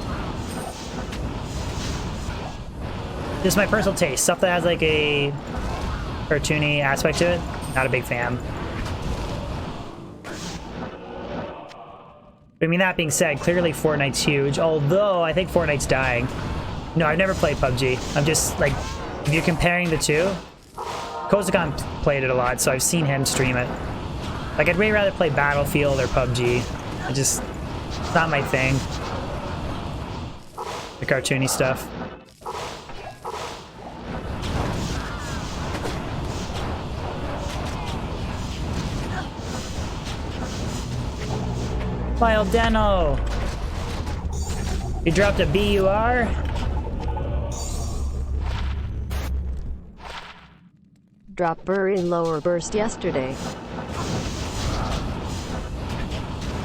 just my personal taste. Stuff that has like a cartoony aspect to it, not a big fan. But I mean, that being said, clearly Fortnite's huge, although I think Fortnite's dying. No, I've never played PUBG. I'm just, like, if you're comparing the two, Kozakan played it a lot, so I've seen him stream it. Like, I'd way rather play Battlefield or PUBG. It's not my thing. The cartoony stuff. Lyle Deno! You dropped a BUR? Drop burr in lower burst yesterday.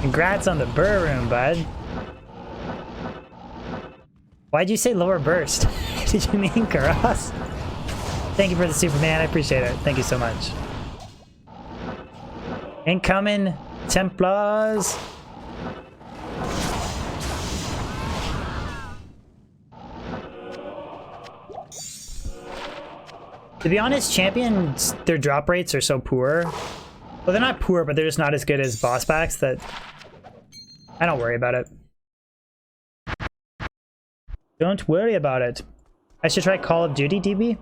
Congrats on the burr room, bud. Why'd you say lower burst? Did you mean Karas? Thank you for the Superman. I appreciate it. Thank you so much. Incoming Templars. To be honest, champions, their drop rates are so poor. Well, they're not poor, but they're just not as good as boss packs that I don't worry about it. Don't worry about it. I should try Call of Duty, DB.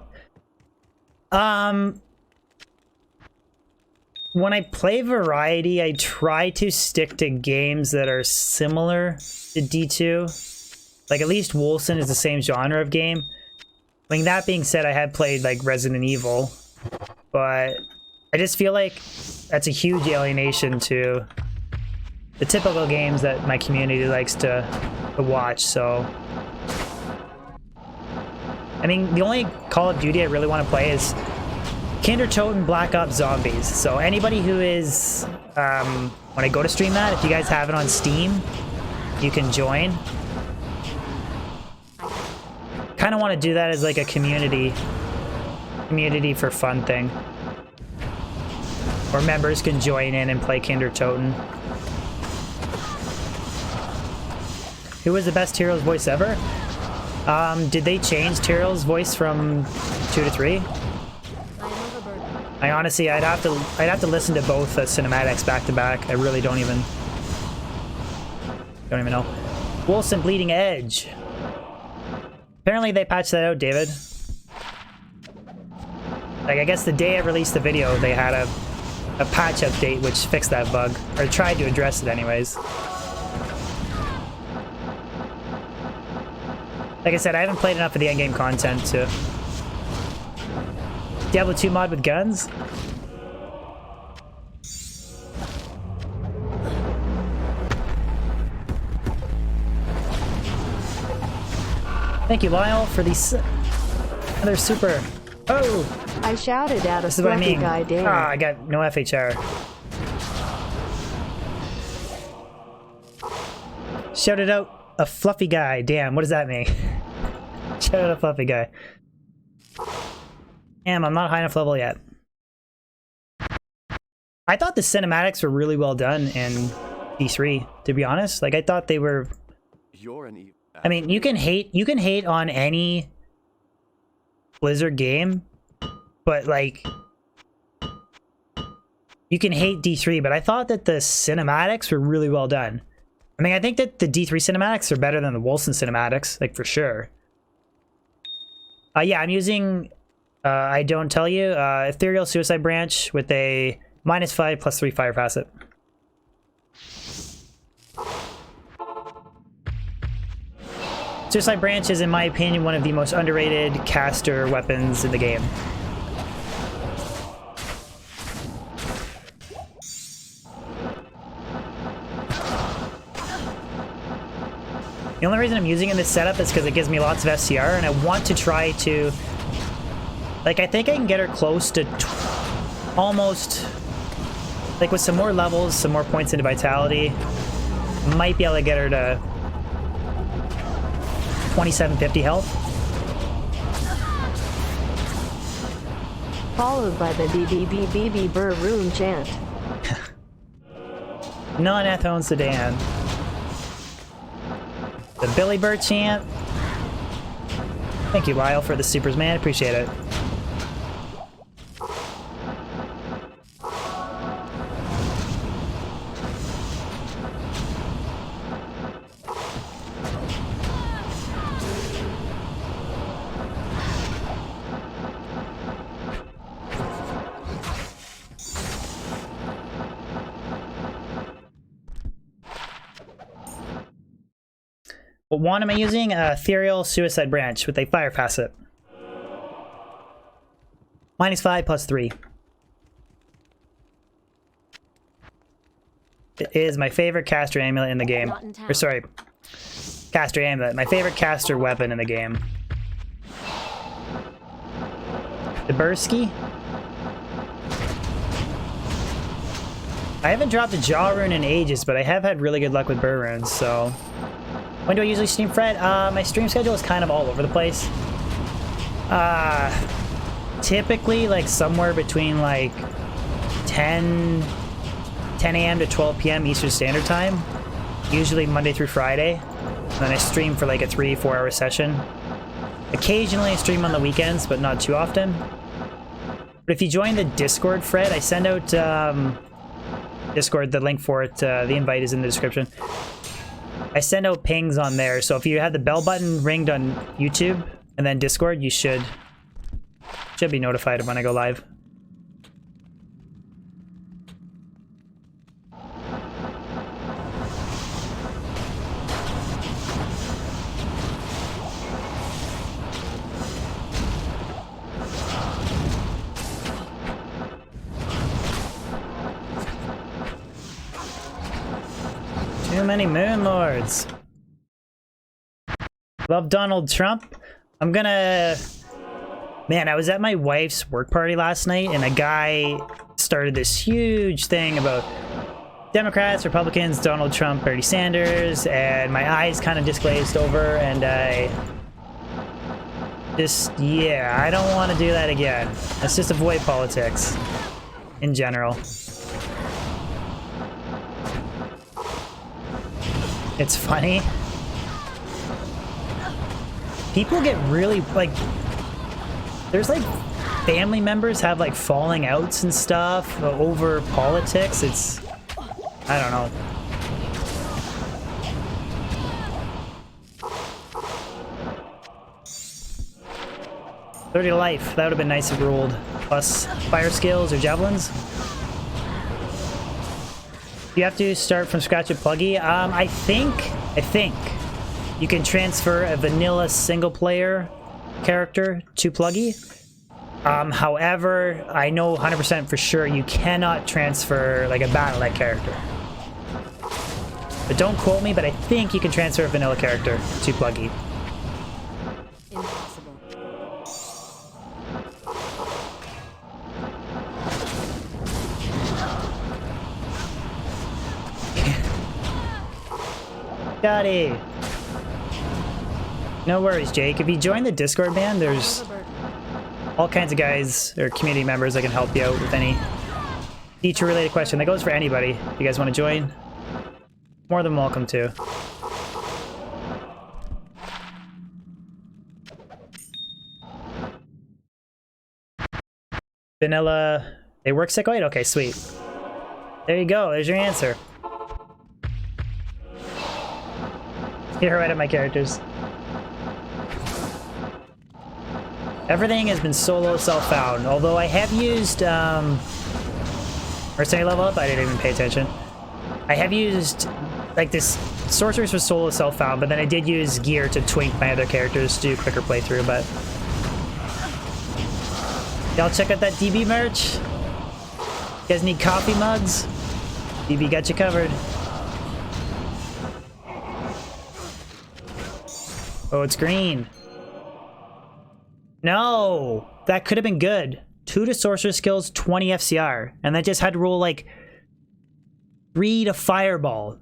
When I play variety, I try to stick to games that are similar to D2. Like, at least Wolcen is the same genre of game. I mean, that being said, I have played, like, Resident Evil. But I just feel like that's a huge alienation to the typical games that my community likes to watch, so... I mean, the only Call of Duty I really want to play is Kindertoten Black Ops Zombies. So anybody who is, when I go to stream that, if you guys have it on Steam, you can join. Kind of want to do that as like a community for fun thing. Or members can join in and play Kindertoten. Who was the best Tyrell's voice ever? Did they change Tyrell's voice from 2 to 3? I honestly, I'd have to listen to both cinematics back to back. I really don't even know. Wolcen Bleeding Edge. Apparently they patched that out, David. Like, I guess the day I released the video, they had a patch update which fixed that bug, or tried to address it anyways. Like I said, I haven't played enough of the endgame content to... Diablo 2 mod with guns? Thank you, Lyle, for these other super... Oh! I shouted at a This is what I fluffy mean. guy, Dan. Ah, I got no FHR. Shouted out a fluffy guy. Damn, what does that mean? Shout out a fluffy guy. Damn, I'm not high enough level yet. I thought the cinematics were really well done in D3, to be honest. Like, I thought they were... I mean, you can hate on any Blizzard game, but like, you can hate D3, but I thought that the cinematics were really well done. I mean, I think that the D3 cinematics are better than the Wolcen cinematics, like, for sure. Yeah, I'm using, I don't tell you, Ethereal Suicide Branch with a -5 +3 fire facet. Suicide Branch is, in my opinion, one of the most underrated caster weapons in the game. The only reason I'm using it in this setup is because it gives me lots of FCR, and I want to try to... Like, I think I can get her close to almost... Like, with some more levels, some more points into Vitality, might be able to get her to 2750 health. Followed by the BBBBB Burr Rune chant. Non-Ethone Sedan. The Billy Bird chant. Thank you, Lyle, for the supers, man. Appreciate it. What wand am I using? Ethereal Suicide Branch with a fire facet. -5 +3. It is my favorite caster amulet in the game. Or sorry, caster amulet. My favorite caster weapon in the game. The Bursky. I haven't dropped a jaw rune in ages, but I have had really good luck with burr runes, so... When do I usually stream, Fred? My stream schedule is kind of all over the place. typically like somewhere between like 10 a.m. to 12 p.m. Eastern Standard Time, usually Monday through Friday. And then I stream for like a 3-4 hour session. Occasionally I stream on the weekends, but not too often. But if you join the Discord, Fred, I send out Discord, the link for it, the invite is in the description. I send out pings on there, so if you have the bell button ringed on YouTube and then Discord, you should be notified when I go live. Too many Moon Lords. Love Donald Trump. I'm gonna... Man, I was at my wife's work party last night and a guy started this huge thing about Democrats, Republicans, Donald Trump, Bernie Sanders, and my eyes kind of just glazed over and I just, yeah, I don't want to do that again. Let's just avoid politics in general. It's funny. People get really, like, there's like family members have like falling outs and stuff over politics. It's, I don't know. $30 to life. That would have been nice if rolled. Plus fire skills or javelins. You have to start from scratch with Pluggy. I think you can transfer a vanilla single player character to Pluggy. However, I know 100% for sure you cannot transfer like a Battle.net character. But don't quote me, but I think you can transfer a vanilla character to Pluggy. Impossible. Got it. No worries, Jake. If you join the Discord, man, there's all kinds of guys or community members that can help you out with any feature-related question. That goes for anybody. If you guys want to join, more than welcome to. Vanilla. They work Sickoid? Okay, sweet. There you go. There's your answer. Here, right at my characters. Everything has been solo self-found, although I have used, mercenary level up, I didn't even pay attention. I have used, like, this sorcerers was solo self-found, but then I did use gear to twink my other characters to do a quicker playthrough, but... Y'all check out that DB merch? You guys need coffee mugs? DB got you covered. Oh, it's green. No! That could have been good. 2 to sorcerer skills, 20 FCR. And that just had to roll like 3 to fireball.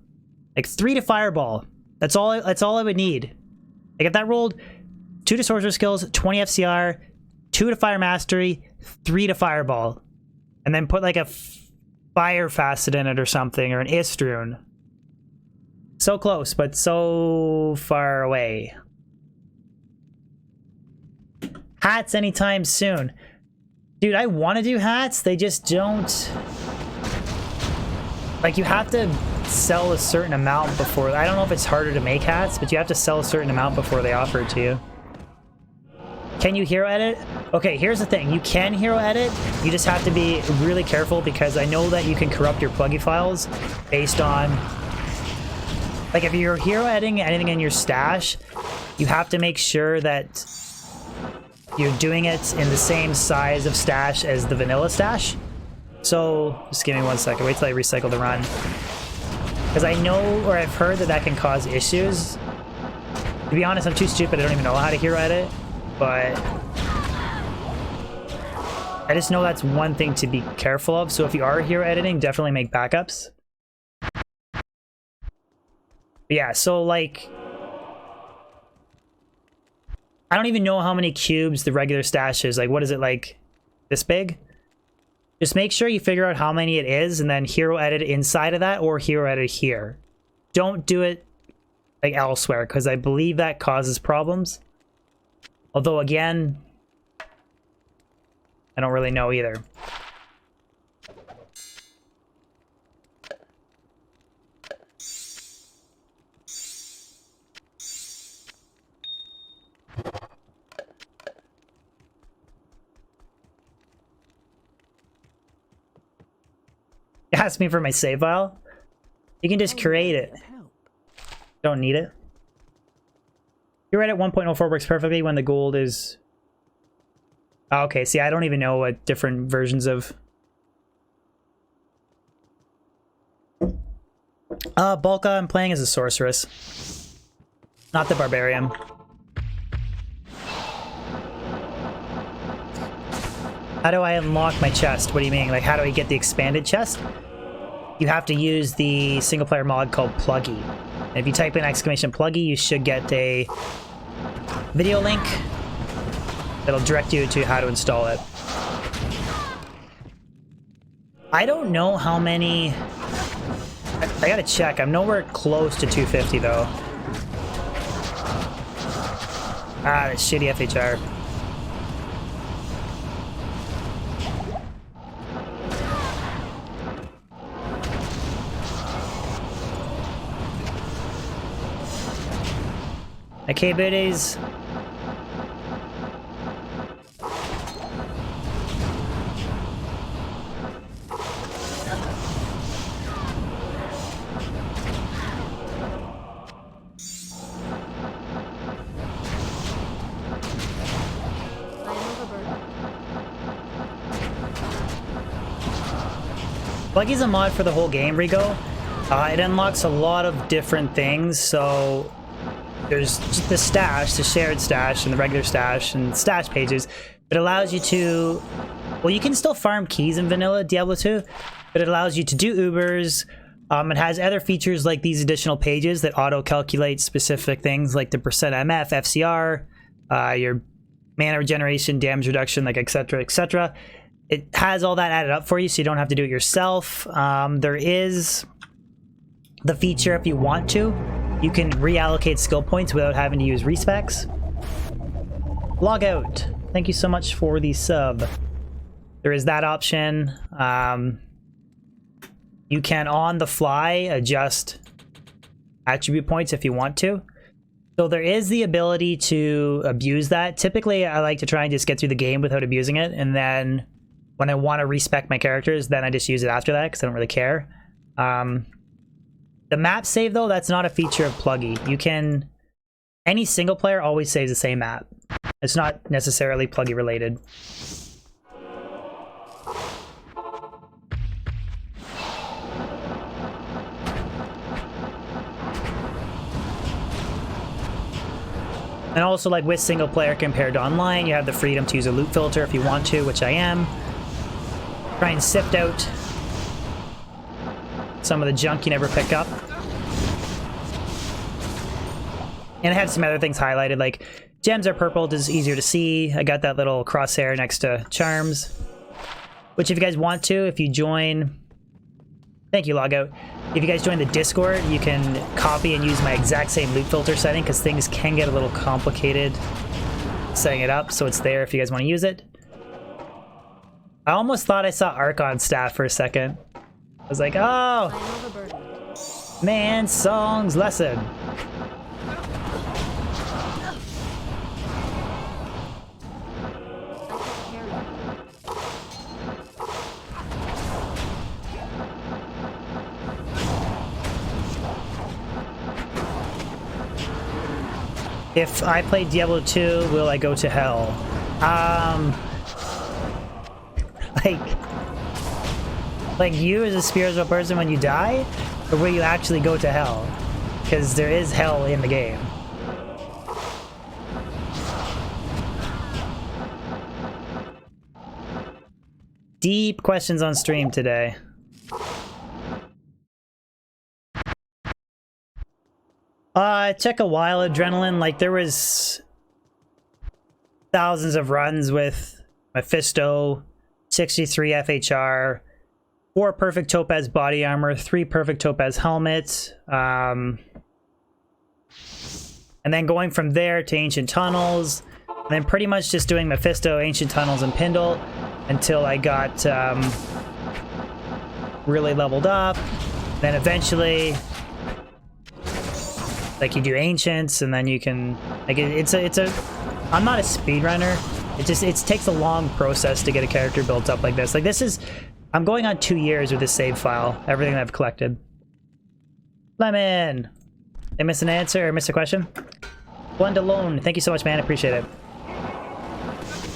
Like 3 to fireball. That's all I would need. Like if that rolled 2 to sorcerer skills, 20 FCR, 2 to fire mastery, 3 to fireball. And then put like a fire facet in it or something, or an Istrune. So close, but so far away. Hats anytime soon. Dude, I want to do hats. They just don't... Like, you have to sell a certain amount before... I don't know if it's harder to make hats, but you have to sell a certain amount before they offer it to you. Can you hero edit? Okay, here's the thing. You can hero edit. You just have to be really careful because I know that you can corrupt your Pluggy files based on... Like, if you're hero editing anything in your stash, you have to make sure that you're doing it in the same size of stash as the vanilla stash. So, just give me 1 second. Wait till I recycle the run. Because I know, or I've heard that that can cause issues. To be honest, I'm too stupid. I don't even know how to hero edit. But I just know that's one thing to be careful of. So if you are hero editing, definitely make backups. But yeah, so like... I don't even know how many cubes the regular stash is. Like, what is it, like this big. Just make sure you figure out how many it is and then hero edit inside of that or hero edit here. Don't do it like elsewhere because I believe that causes problems. Although again, I don't really know either. Ask me for my save file. You can just create it. Don't need it. You're right at 1.04 works perfectly when the gold is... Oh, okay, see, I don't even know what different versions of... Bulka, I'm playing as a sorceress. Not the barbarian. How do I unlock my chest? What do you mean? Like, how do I get the expanded chest? You have to use the single player mod called Pluggy. And if you type in !Pluggy, you should get a video link that'll direct you to how to install it. I don't know how many... I gotta check. I'm nowhere close to 250 though. Ah, that shitty FHR. Okay, buddies. Pluggy's a mod for the whole game, Rigo. It unlocks a lot of different things, so there's the stash, the shared stash, and the regular stash, and stash pages. It allows you to... Well, you can still farm keys in vanilla Diablo 2, but it allows you to do Ubers. It has other features like these additional pages that auto-calculate specific things like the %MF, FCR, your mana regeneration, damage reduction, like etc, etc. It has all that added up for you, so you don't have to do it yourself. There is the feature, if you want to, you can reallocate skill points without having to use respecs. Log out. Thank you so much for the sub. There is that option. You can, on the fly, adjust attribute points if you want to. So there is the ability to abuse that. Typically, I like to try and just get through the game without abusing it, and then when I want to respec my characters, then I just use it after that because I don't really care. The map save, though, that's not a feature of Pluggy. You can... Any single player always saves the same map. It's not necessarily Pluggy related. And also, like with single player compared to online, you have the freedom to use a loot filter if you want to, which I am. Try and sift out some of the junk you never pick up. And I have some other things highlighted, like gems are purple, just easier to see. I got that little crosshair next to charms, which if you guys want to, if you join... Thank you, Logout. If you guys join the Discord, you can copy and use my exact same loot filter setting because things can get a little complicated setting it up, so it's there if you guys want to use it. I almost thought I saw Archon staff for a second. I was like, oh! Man, songs lesson. If I play Diablo 2, will I go to hell? Like you as a spiritual person when you die? Or will you actually go to hell? Because there is hell in the game. Deep questions on stream today. It took a while, Adrenaline. Like, there was thousands of runs with Mephisto, 63 FHR, 4 perfect topaz body armor, 3 perfect topaz helmets, and then going from there to ancient tunnels, and then pretty much just doing Mephisto, ancient tunnels, and Pindle until I got really leveled up. Then eventually, like, you do ancients, and then you can, like, I'm not a speedrunner. It takes a long process to get a character built up like this. Like, I'm going on 2 years with this save file, everything I've collected. Lemon! Did I miss an answer or miss a question? Blend alone, thank you so much, man, I appreciate it.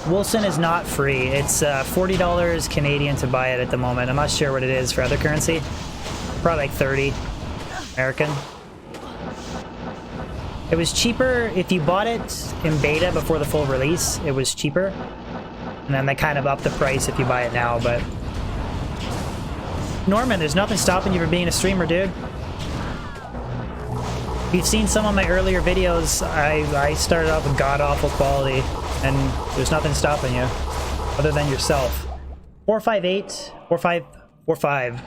Wilson is not free. It's $40 Canadian to buy it at the moment. I'm not sure what it is for other currency. Probably like 30 American. It was cheaper if you bought it in beta before the full release. It was cheaper. And then they kind of up the price if you buy it now, but... Norman, there's nothing stopping you from being a streamer, dude. If you've seen some of my earlier videos, I started off with god-awful quality, and there's nothing stopping you, other than yourself. 458, 4545,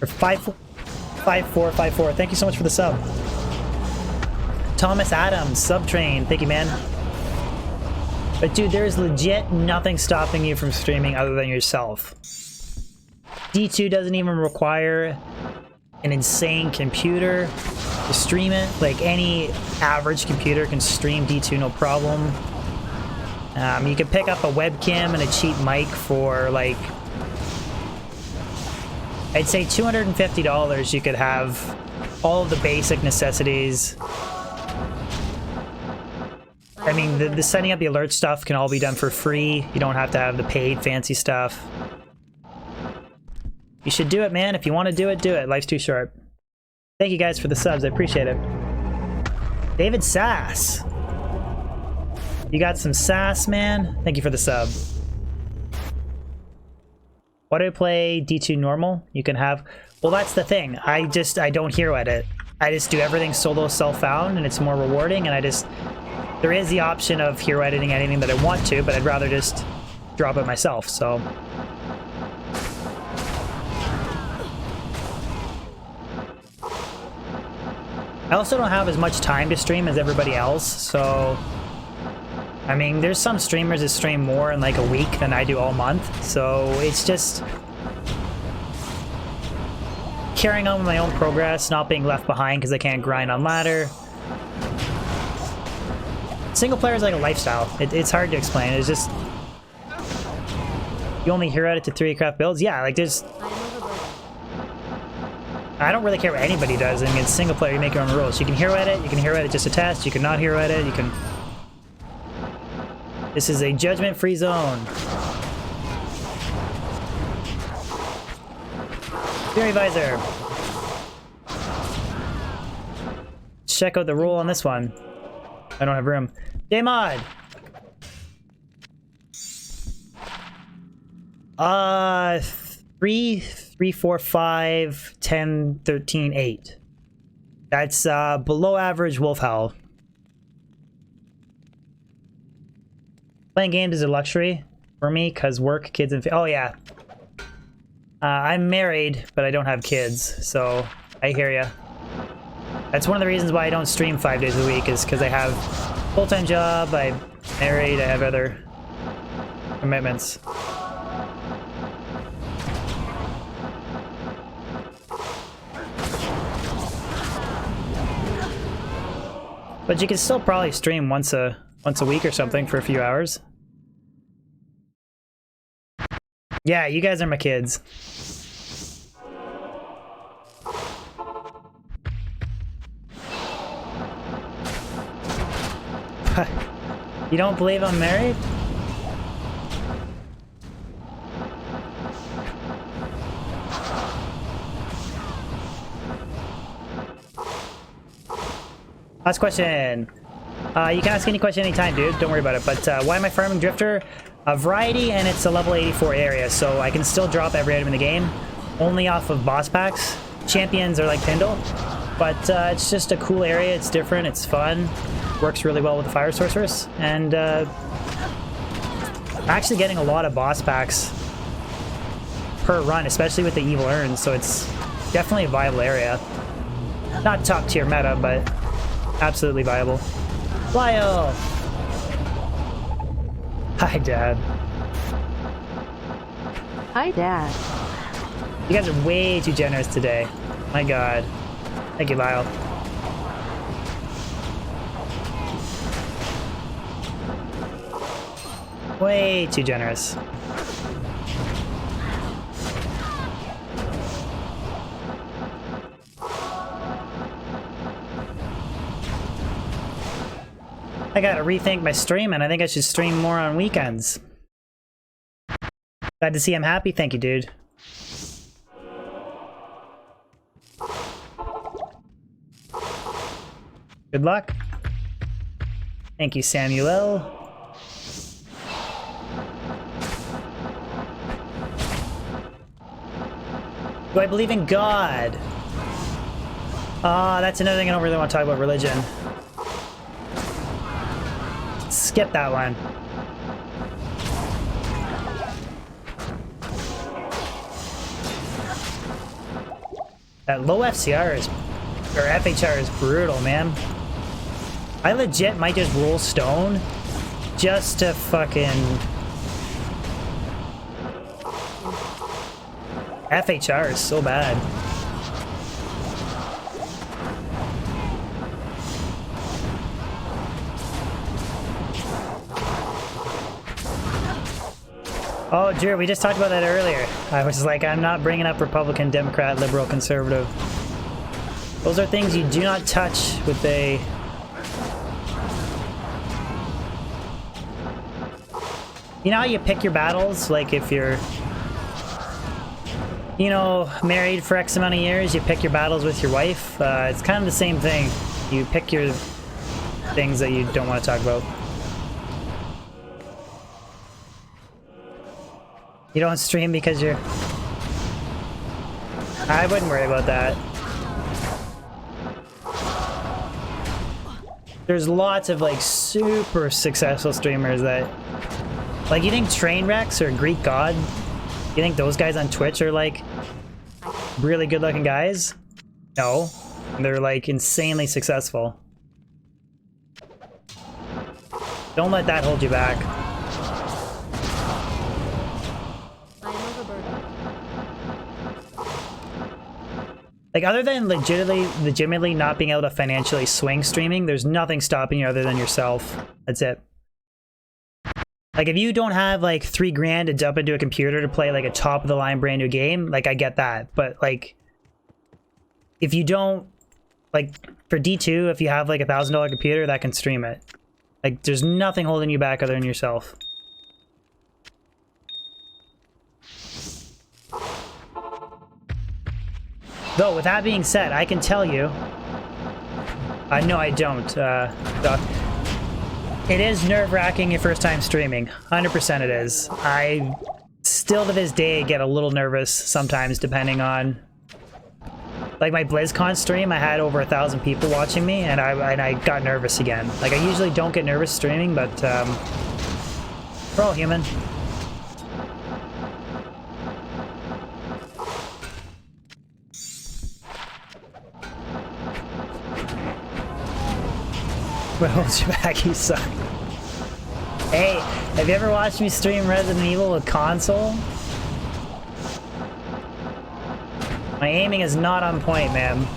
or 5454. Thank you so much for the sub. Thomas Adams, subtrain. Thank you, man. But dude, there's legit nothing stopping you from streaming other than yourself. D2 doesn't even require an insane computer to stream it. Like, any average computer can stream D2 no problem. You can pick up a webcam and a cheap mic for, like, I'd say $250. You could have all of the basic necessities. I mean, the setting up the alert stuff can all be done for free. You don't have to have the paid fancy stuff. You should do it, man. If you want to do it, do it. Life's too short. Thank you guys for the subs. I appreciate it. David Sass. You got some sass, man. Thank you for the sub. Why do I play D2 normal? You can have... Well, that's the thing. I don't hero edit. I just do everything solo self-found, and it's more rewarding, and I just... There is the option of hero editing anything that I want to, but I'd rather just drop it myself, so... I also don't have as much time to stream as everybody else, so... I mean, there's some streamers that stream more in like a week than I do all month, so it's just... carrying on with my own progress, not being left behind because I can't grind on ladder. Single player is like a lifestyle. It's hard to explain. It's just... You only hero edit to 3 craft builds? Yeah, like there's... I don't really care what anybody does. I mean, it's single player, you make your own rules. You can hero edit, you can hero edit just to test, you can not hero edit, you can... This is a judgment-free zone. Fury Visor. Check out the rule on this one. I don't have room. J-Mod! 3, 4, 5, 10, 13, 8. That's below average wolf howl. Playing games is a luxury for me because work, kids, and oh yeah. I'm married, but I don't have kids, so I hear ya. That's one of the reasons why I don't stream 5 days a week, is because I have a full-time job, I'm married, I have other commitments. But you can still probably stream once a week or something for a few hours. Yeah, you guys are my kids. You don't believe I'm married? Last question. You can ask any question anytime, dude. Don't worry about it. But why am I farming Drifter? A variety, and it's a level 84 area, so I can still drop every item in the game, only off of boss packs. Champions are like Pindle, but it's just a cool area. It's different. It's fun. Works really well with the Fire Sorceress, and I'm actually getting a lot of boss packs per run, especially with the evil urns, so it's definitely a viable area. Not top tier meta, but absolutely viable. Lyle! Hi, Dad. Hi, Dad. You guys are way too generous today. My god. Thank you, Lyle. Way too generous. I gotta rethink my streaming. I think I should stream more on weekends. Glad to see I'm happy. Thank you, dude. Good luck. Thank you, Samuel. Do I believe in God? Ah, that's another thing I don't really want to talk about religion. Skip that one. That low FCR is, or FHR is brutal, man. I legit might just roll stone just to fucking... FHR is so bad. Oh, Drew, we just talked about that earlier. I was like, I'm not bringing up Republican, Democrat, Liberal, Conservative. Those are things you do not touch with a... You know how you pick your battles? Like if you're... You know, married for X amount of years, you pick your battles with your wife. It's kind of the same thing. You pick your things that you don't want to talk about. You don't stream because you're... I wouldn't worry about that. There's lots of like super successful streamers that... Like, you think Trainwrecks or Greek God? You think those guys on Twitch are like really good looking guys? No. They're like insanely successful. Don't let that hold you back. Like, other than legitimately not being able to financially swing streaming, there's nothing stopping you other than yourself. That's it. Like, if you don't have, like, $3 grand to jump into a computer to play, like, a top-of-the-line brand new game, like, I get that. But, like, if you don't, like, for D2, if you have, like, $1,000 computer, that can stream it. Like, there's nothing holding you back other than yourself. Though, with that being said, I can tell you... no, I don't. It is nerve-wracking your first time streaming. 100% it is. I still to this day get a little nervous sometimes depending on... Like my BlizzCon stream, I had over 1,000 people watching me and I got nervous again. Like I usually don't get nervous streaming, but we're all human. What holds you back? You suck. Hey, have you ever watched me stream Resident Evil with console? My aiming is not on point, man.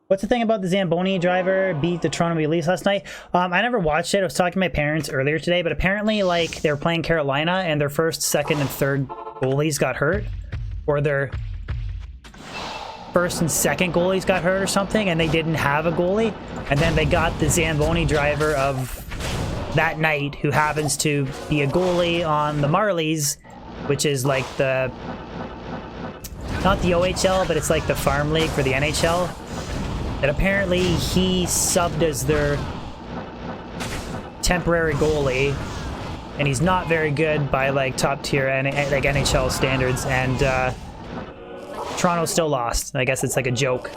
What's the thing about the Zamboni driver beat the Toronto Maple Leafs last night? I never watched it. I was talking to my parents earlier today, but apparently, like, they were playing Carolina and their first, second, and third goalies got hurt. Or their first and second goalies got hurt or something, and they didn't have a goalie. And then they got the Zamboni driver of that night, who happens to be a goalie on the Marlies, which is like the... Not the OHL, but it's like the farm league for the NHL. That apparently he subbed as their temporary goalie, and he's not very good by like top tier and like NHL standards. And Toronto still lost. I guess it's like a joke.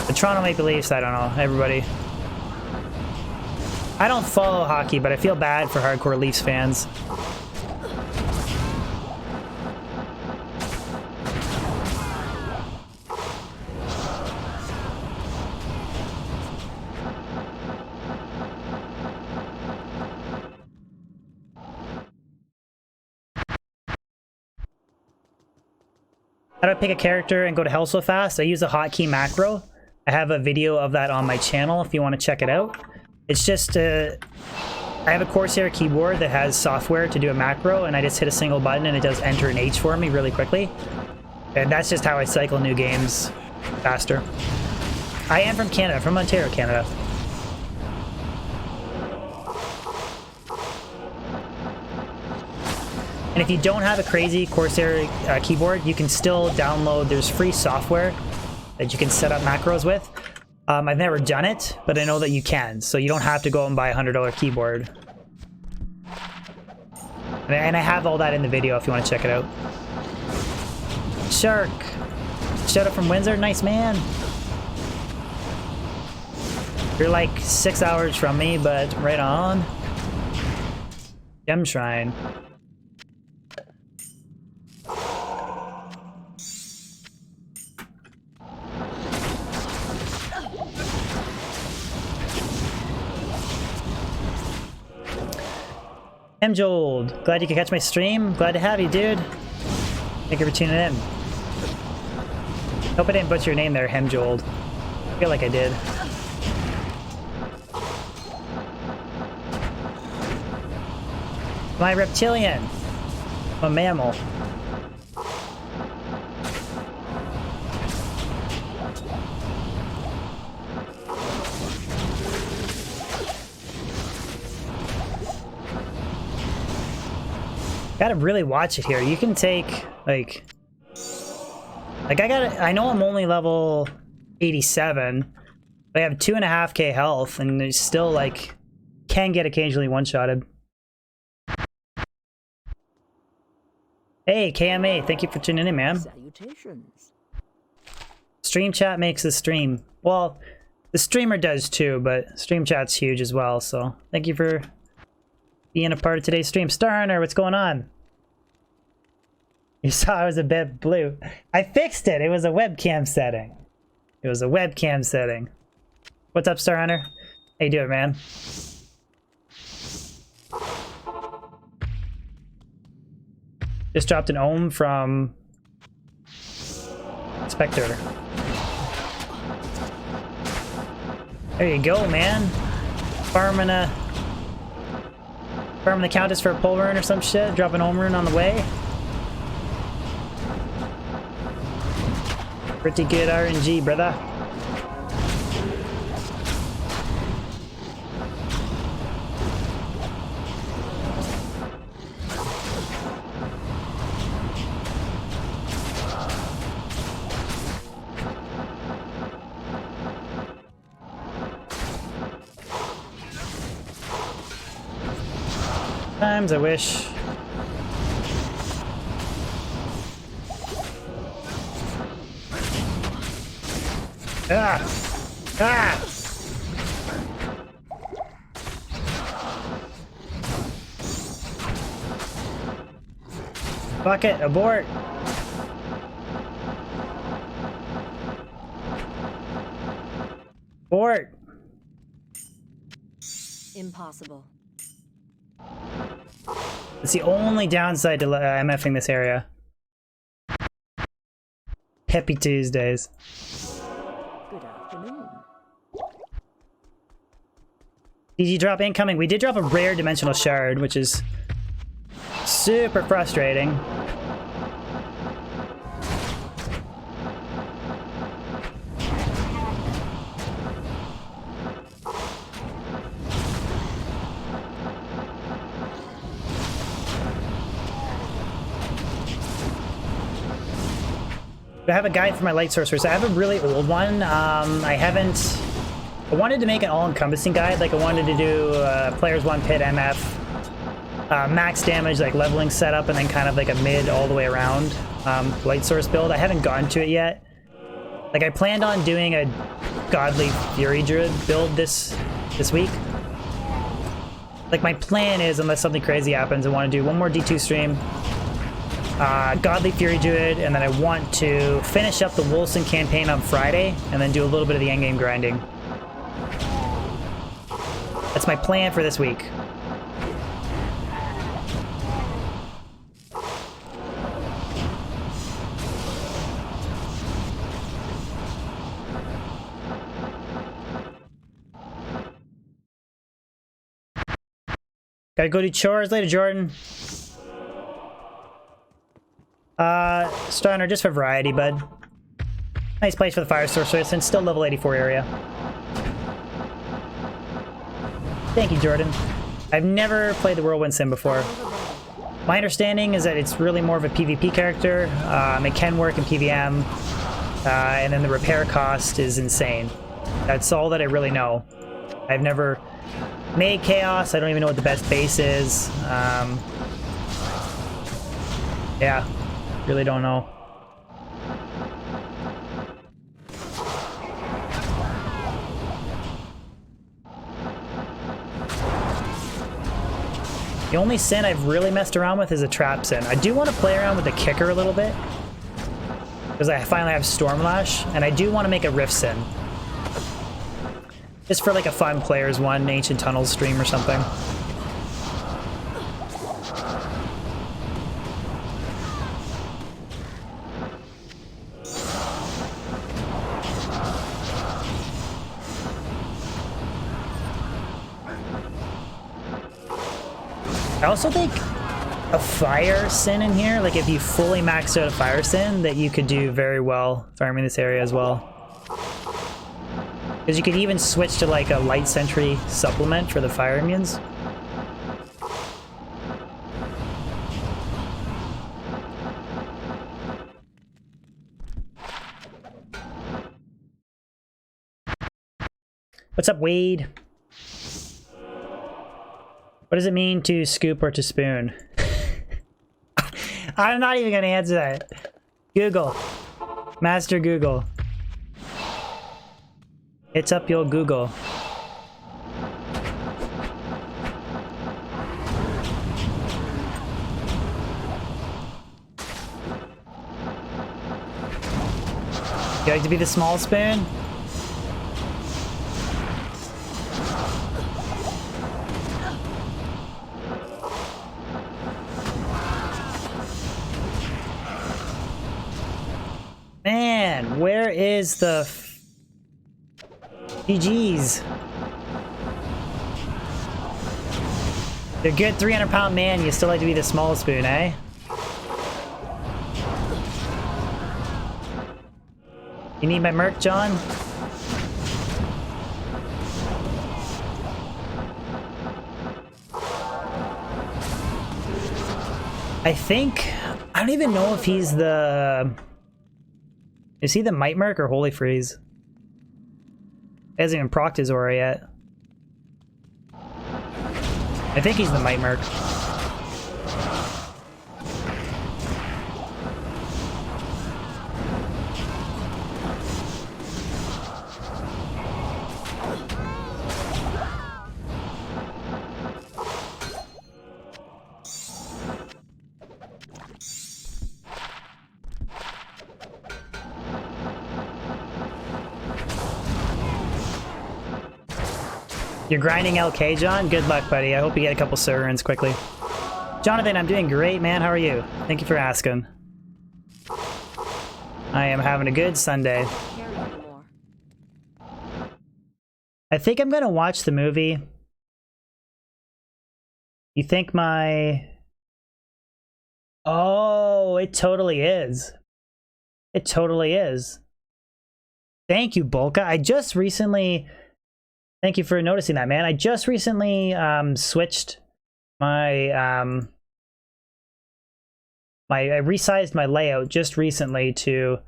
The Toronto Maple Leafs, I don't know. Everybody. I don't follow hockey, but I feel bad for hardcore Leafs fans. How do I pick a character and go to hell so fast? I use a hotkey macro. I have a video of that on my channel if you want to check it out. It's just, I have a Corsair keyboard that has software to do a macro, and I just hit a single button and it does enter an H for me really quickly. And that's just how I cycle new games faster. I am from Canada, from Ontario, Canada. And if you don't have a crazy Corsair keyboard, you can still download, there's free software that you can set up macros with. I've never done it, but I know that you can, so you don't have to go and buy a $100 keyboard. And I have all that in the video if you want to check it out. Shark! Shout out from Windsor, nice man! You're like 6 hours from me, but right on. Gem Shrine. Hemjold, glad you could catch my stream. Glad to have you, dude. Thank you for tuning in. Hope I didn't butcher your name there, Hemjold. I feel like I did. My reptilian. I'm a mammal. Gotta really watch it here. You can take like I know I'm only level 87, but I have 2.5k health, and there's still like can get occasionally one-shotted. Hey KMA, thank you for tuning in, man. Salutations. Stream chat makes the stream. Well, the streamer does too, but stream chat's huge as well. So thank you for being a part of today's stream. Star Hunter, what's going on? You saw I was a bit blue. I fixed it. It was a webcam setting. It was a webcam setting. What's up, Star Hunter? How you doing, man? Just dropped an ohm from Spectre. There you go, man. Farming the Countess for a pole rune or some shit. Drop an ohm rune on the way. Pretty good RNG, brother. Sometimes I wish. Ah! Ah! Fuck it, abort! Abort! Impossible. It's the only downside to MFing this area. Happy Tuesdays. Good afternoon. DG drop incoming. We did drop a rare dimensional shard, which is super frustrating. I have a guide for my light sorcerers. I have a really old one. I wanted to make an all-encompassing guide. Like I wanted to do players 1 pit MF, max damage, like leveling setup, and then kind of like a mid all the way around light source build. I haven't gotten to it yet. Like I planned on doing a Godly Fury Druid build this week. Like my plan is, unless something crazy happens, I want to do one more D2 stream, Godly Fury Druid, and then I want to finish up the Wolfson campaign on Friday, and then do a little bit of the endgame grinding. That's my plan for this week. Gotta go do chores later, Jordan. Starter just for variety, bud. Nice place for the fire sorceress, and still level 84 area. Thank you, Jordan. I've never played the Whirlwind Sim before. My understanding is that it's really more of a PvP character. It can work in PvM, and then the repair cost is insane. That's all that I really know. I've never made Chaos. I don't even know what the best base is. Yeah, really don't know. The only sin I've really messed around with is a trap sin. I do want to play around with the kicker a little bit, because I finally have Stormlash, and I do want to make a Rift sin. Just for like a fun players one, Ancient Tunnels stream or something. I also think a fire sin in here, like if you fully maxed out a fire sin, that you could do very well farming this area as well. Because you could even switch to like a light sentry supplement for the fire immunes. What's up, Wade? What does it mean to scoop or to spoon? I'm not even gonna answer that. Google. Master Google. It's up your Google. You like to be the small spoon? Man, where is the GG's? You're a good 300-pound man, you still like to be the small spoon, eh? You need my merc, John? I think... I don't even know if he's the... Is he the Might Merc or Holy Freeze? He hasn't even procced his aura yet. I think he's the Might Merc. You're grinding LK, John? Good luck, buddy. I hope you get a couple servants quickly. Jonathan, I'm doing great, man. How are you? Thank you for asking. I am having a good Sunday. I think I'm gonna watch the movie. You think my... Oh, it totally is. It totally is. Thank you, Bolka. I just recently... Thank you for noticing that, man. I just recently switched my... I resized my layout just recently to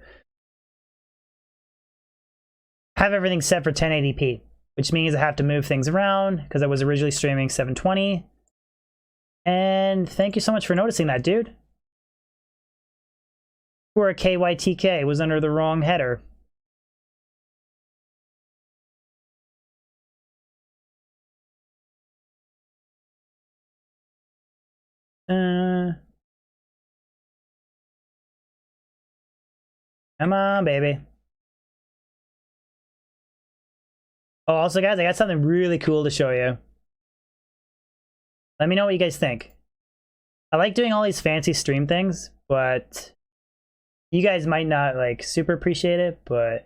have everything set for 1080p, which means I have to move things around because I was originally streaming 720. And thank you so much for noticing that, dude. Or a KYTK was under the wrong header. Come on, baby. Oh, also, guys, I got something really cool to show you. Let me know what you guys think. I like doing all these fancy stream things, but you guys might not like super appreciate it, but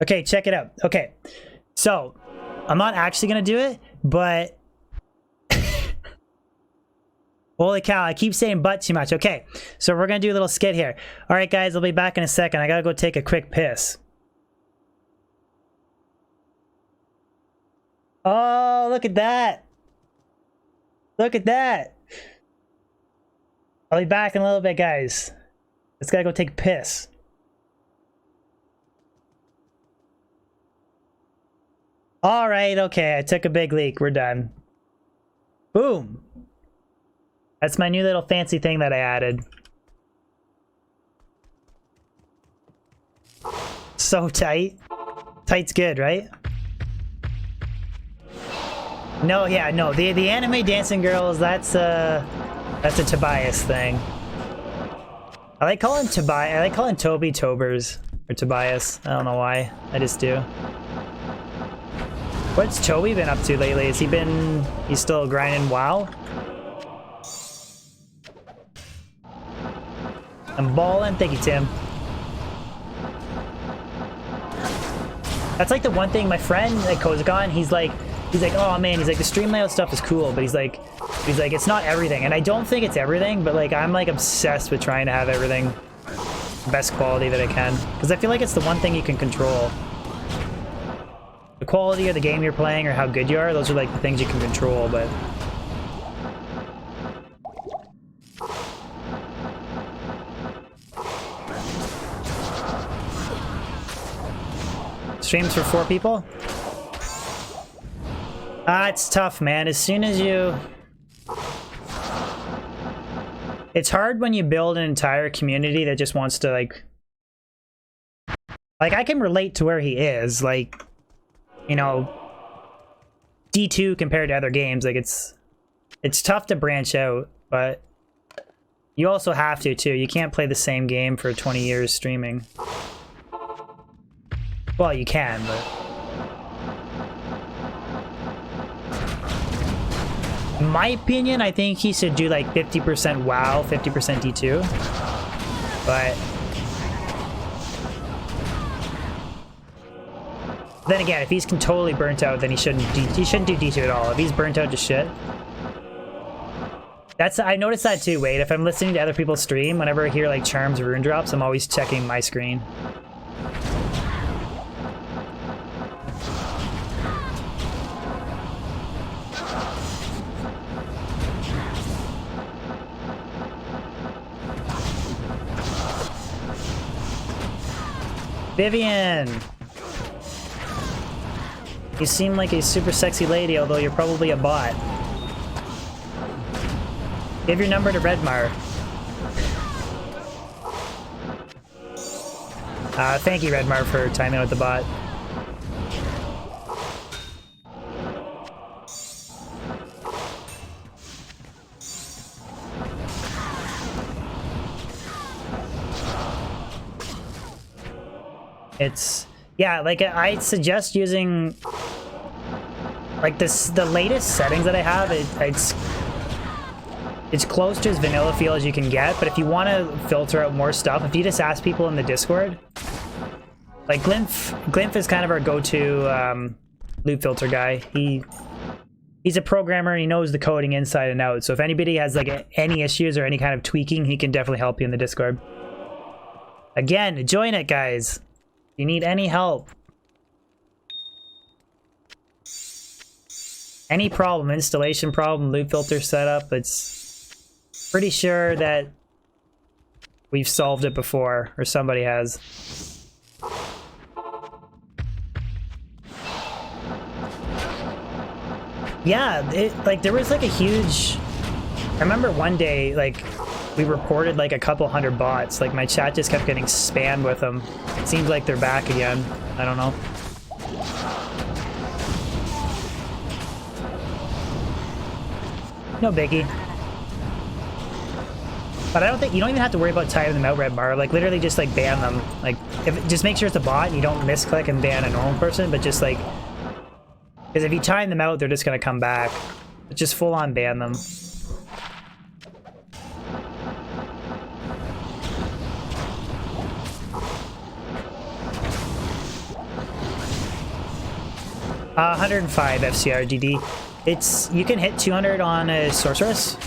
okay, check it out. Okay, so I'm not actually gonna do it, but holy cow, I keep saying but too much. Okay, so we're gonna do a little skit here. All right, guys, I'll be back in a second. I gotta go take a quick piss. Oh, look at that. Look at that. I'll be back in a little bit, guys. Let's gotta go take a piss. All right, okay, I took a big leak. We're done. Boom. That's my new little fancy thing that I added. So tight. Tight's good, right? No, yeah, no. The anime dancing girls, that's a Tobias thing. I like calling Toby Tobers or Tobias. I don't know why. I just do. What's Toby been up to lately? He's still grinding WoW? I'm balling. Thank you, Tim. That's like the one thing my friend at Kozagon, he's like, oh man, he's like, the stream layout stuff is cool, but he's like, it's not everything. And I don't think it's everything, but like, I'm like obsessed with trying to have everything best quality that I can. Because I feel like it's the one thing you can control. The quality of the game you're playing or how good you are, those are like the things you can control, but... Streams for 4 people? It's tough, man. As soon as you... It's hard when you build an entire community that just wants to, like... Like, I can relate to where he is, like... You know... D2 compared to other games, like, it's tough to branch out, but... You also have to, too. You can't play the same game for 20 years streaming. Well, you can, but... In my opinion, I think he should do like 50% WoW, 50% D2. But... Then again, if he's totally burnt out, then he shouldn't do D2 at all. If he's burnt out to shit... I noticed that too, Wade. If I'm listening to other people's stream, whenever I hear like charms or rune drops, I'm always checking my screen. Vivian! You seem like a super sexy lady, although you're probably a bot. Give your number to Redmar. Thank you, Redmar, for timing out the bot. Yeah, like I suggest using like the latest settings that I have. It's close to as vanilla feel as you can get, but if you want to filter out more stuff, if you just ask people in the Discord, like Glymph is kind of our go-to loop filter guy. He's a programmer and he knows the coding inside and out. So if anybody has like any issues or any kind of tweaking, he can definitely help you in the Discord. Again, join it, guys. If you need any help, any problem, installation problem, loop filter setup, it's pretty sure that we've solved it before, or somebody has. Yeah, like there was like a huge. I remember one day like we reported like a couple hundred bots. Like my chat just kept getting spammed with them. It seems like they're back again. I don't know. No biggie. But I don't think you don't even have to worry about timing them out, Red Bar. Like literally just like ban them. Like just make sure it's a bot and you don't misclick and ban a normal person, but just like because if you time them out, they're just gonna come back. Just full on ban them. Uh, 105 FCR GD. It's you can hit 200 on a sorceress.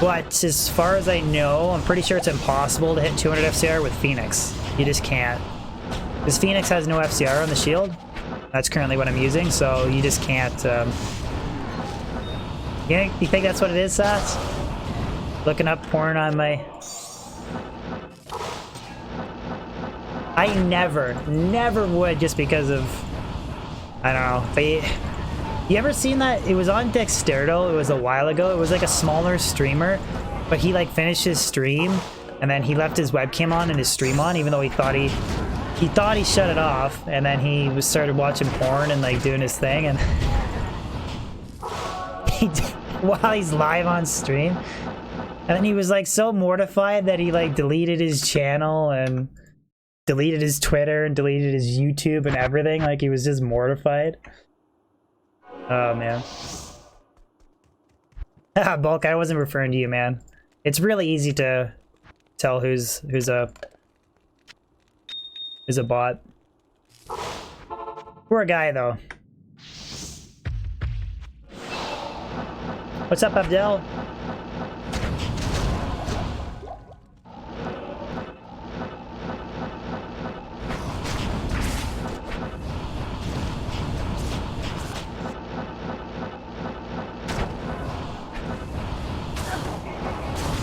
But as far as I know, I'm pretty sure it's impossible to hit 200 FCR with Phoenix. You just can't. Because Phoenix has no FCR on the shield. That's currently what I'm using, so you just can't. You think that's what it is, Sats? Looking up porn on my... I never would just because of... I don't know. But you ever seen that? It was on Dexterdo. It was a while ago. It was like a smaller streamer, but he like finished his stream and then he left his webcam on and his stream on, even though he thought he shut it off, and then he started watching porn and like doing his thing, and while he's live on stream, and then he was like so mortified that he like deleted his channel and deleted his Twitter and deleted his YouTube and everything. Like he was just mortified. Oh man. Bulk, I wasn't referring to you, man. It's really easy to tell who's a bot. Poor guy though. What's up, Abdel?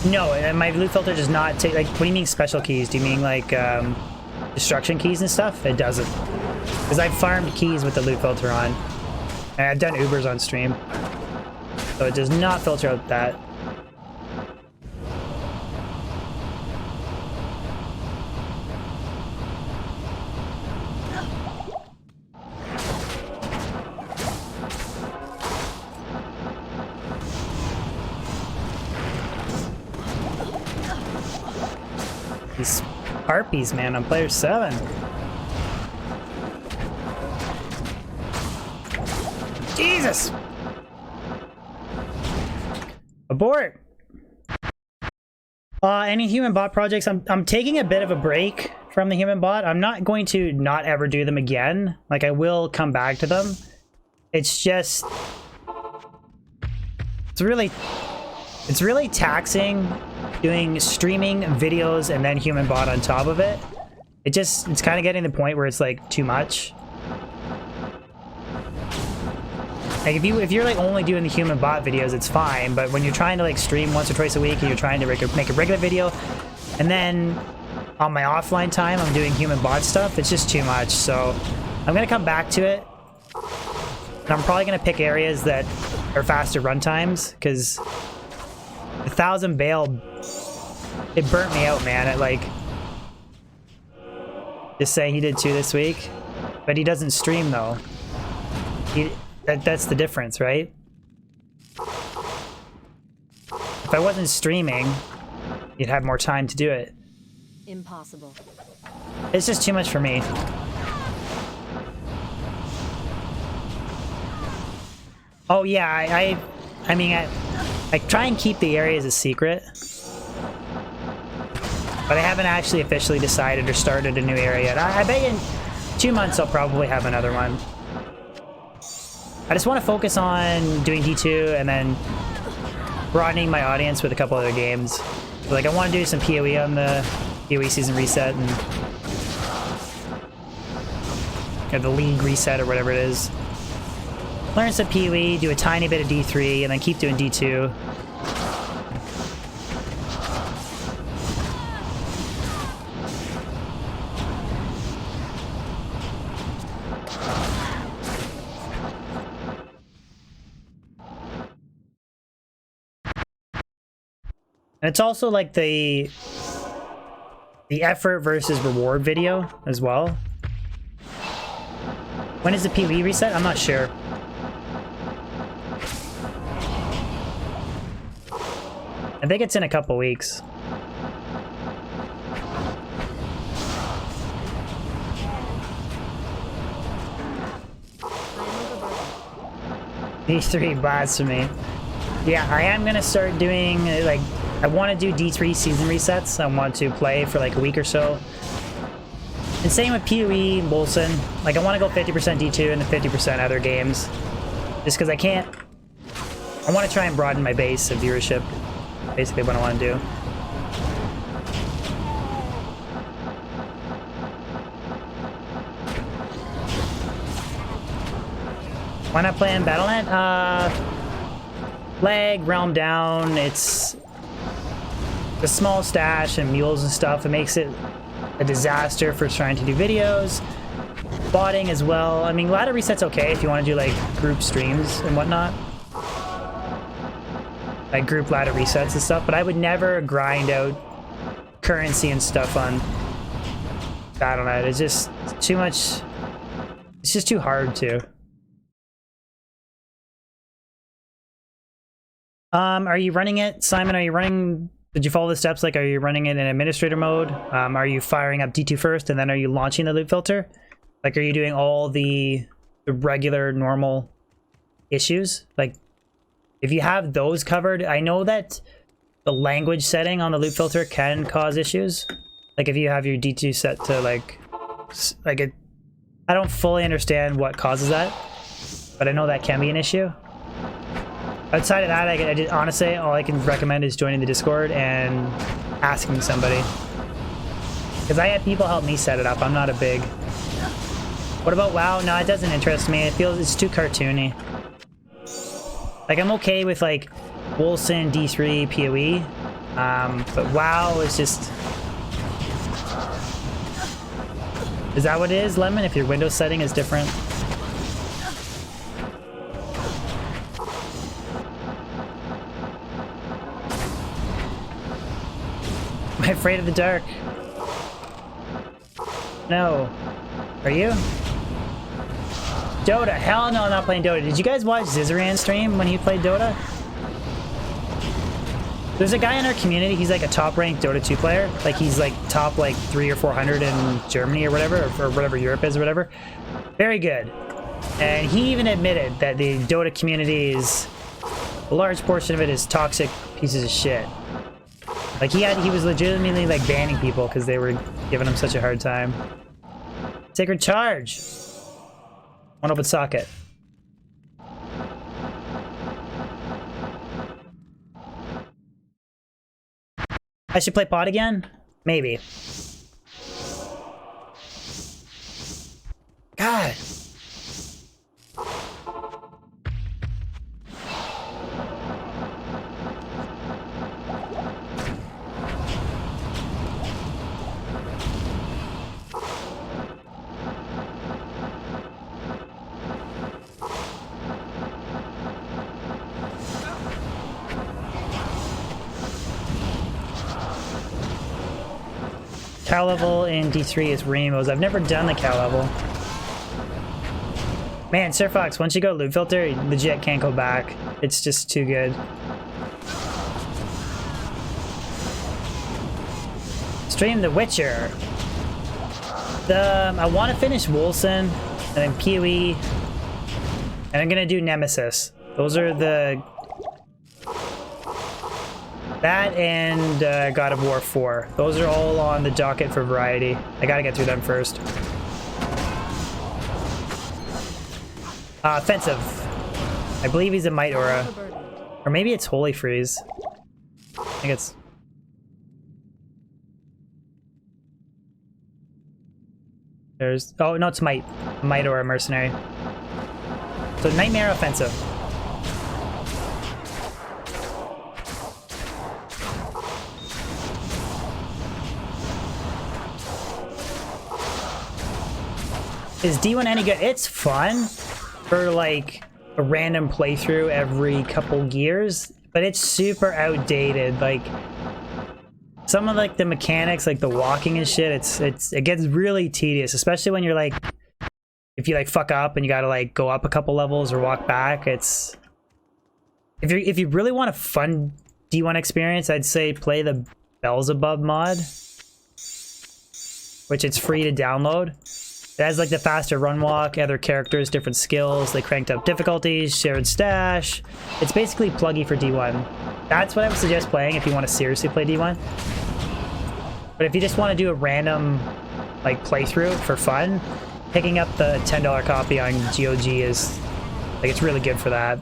No, and my loot filter does not take, like, what do you mean special keys? Do you mean like destruction keys and stuff? It doesn't. Because I've farmed keys with the loot filter on. And I've done Ubers on stream. So it does not filter out that. These harpies, man, on player 7. Jesus! Abort! Any human bot projects? I'm taking a bit of a break from the human bot. I'm not going to not ever do them again. Like, I will come back to them. It's just... It's really taxing doing streaming videos and then human bot on top of it. It's kind of getting to the point where it's like too much. Like if you're like only doing the human bot videos, it's fine, but when you're trying to like stream once or twice a week and you're trying to make a regular video, and then on my offline time I'm doing human bot stuff, it's just too much. So I'm gonna come back to it. And I'm probably gonna pick areas that are faster run times, because 1,000 bail, it burnt me out, man. It like, just saying he did 2 this week, but he doesn't stream though. That's the difference, right? If I wasn't streaming, you'd have more time to do it. Impossible. It's just too much for me. Oh yeah, I mean, I try and keep the areas a secret, but I haven't actually officially decided or started a new area yet. I bet in 2 months I'll probably have another one. I just want to focus on doing D2 and then broadening my audience with a couple other games. Like, I want to do some PoE on the PoE season reset and the league reset or whatever it is. Learn some PoE, do a tiny bit of D3, and then keep doing D2. And it's also like the effort versus reward video as well. When is the PvE reset? I'm not sure. I think it's in a couple weeks. D3 blasphemy. Yeah, I am gonna start doing like I want to do D3 season resets. I want to play for like a week or so. And same with PoE, Wolson. Like I want to go 50% D2 and then 50% other games. Just because I can't. I want to try and broaden my base of viewership. Basically what I want to do. Why not play in Battle.net? Lag, realm down, it's a small stash and mules and stuff. It makes it a disaster for trying to do videos. Botting as well. I mean, ladder reset's okay if you want to do like group streams and whatnot. Like group ladder resets and stuff, but I would never grind out currency and stuff on Battle.net. It's just too much. It's just too hard to. Are you running it, Simon? Are you running? Did you follow the steps? Like, are you running it in administrator mode? Are you firing up D2 first, and then are you launching the loot filter? Like, are you doing all the regular, normal issues? Like, if you have those covered, I know that the language setting on the loot filter can cause issues. Like, if you have your D2 set to like it, I don't fully understand what causes that, but I know that can be an issue. Outside of that, I just, honestly, all I can recommend is joining the Discord and asking somebody. Because I had people help me set it up. I'm not a big... What about WoW? No, it doesn't interest me. It feels it's too cartoony. Like, I'm okay with, like, Wolson, D3, PoE. But WoW is just... Is that what it is, Lemon? If your Windows setting is different? Am I afraid of the dark? No. Are you? Dota. Hell no, I'm not playing Dota. Did you guys watch Zizarian stream when he played Dota? There's a guy in our community, he's like a top-ranked Dota 2 player. Like, he's like top like 300 or 400 in Germany or whatever, or whatever Europe is or whatever. Very good. And he even admitted that the Dota community is... A large portion of it is toxic pieces of shit. Like, he was legitimately, like, banning people because they were giving him such a hard time. Sacred Charge! One open socket. I should play pod again? Maybe. God! Cow level in D3 is rainbows. I've never done the cow level. Man, Sir Fox, once you go loot filter, you legit can't go back. It's just too good. Stream The Witcher. I want to finish Wolson, and then PoE, and I'm gonna do Nemesis. Those are the... That and God of War 4. Those are all on the docket for variety. I gotta get through them first. Offensive. I believe he's a Might Aura. Or maybe it's Holy Freeze. I think it's... There's... Oh, no, it's Might. Might Aura Mercenary. So Nightmare Offensive. Is D1 any good? It's fun for like a random playthrough every couple years, but it's super outdated. Like some of like the mechanics, like the walking and shit, it gets really tedious, especially when you're like, if you like fuck up and you gotta like go up a couple levels or walk back. It's if you really want a fun D1 experience, I'd say play the Bells Above mod, which it's free to download. It has like the faster run walk, other characters, different skills. They cranked up difficulties, shared stash. It's basically Pluggy for D1. That's what I would suggest playing if you want to seriously play D1. But if you just want to do a random like playthrough for fun, picking up the $10 copy on GOG is like, it's really good for that.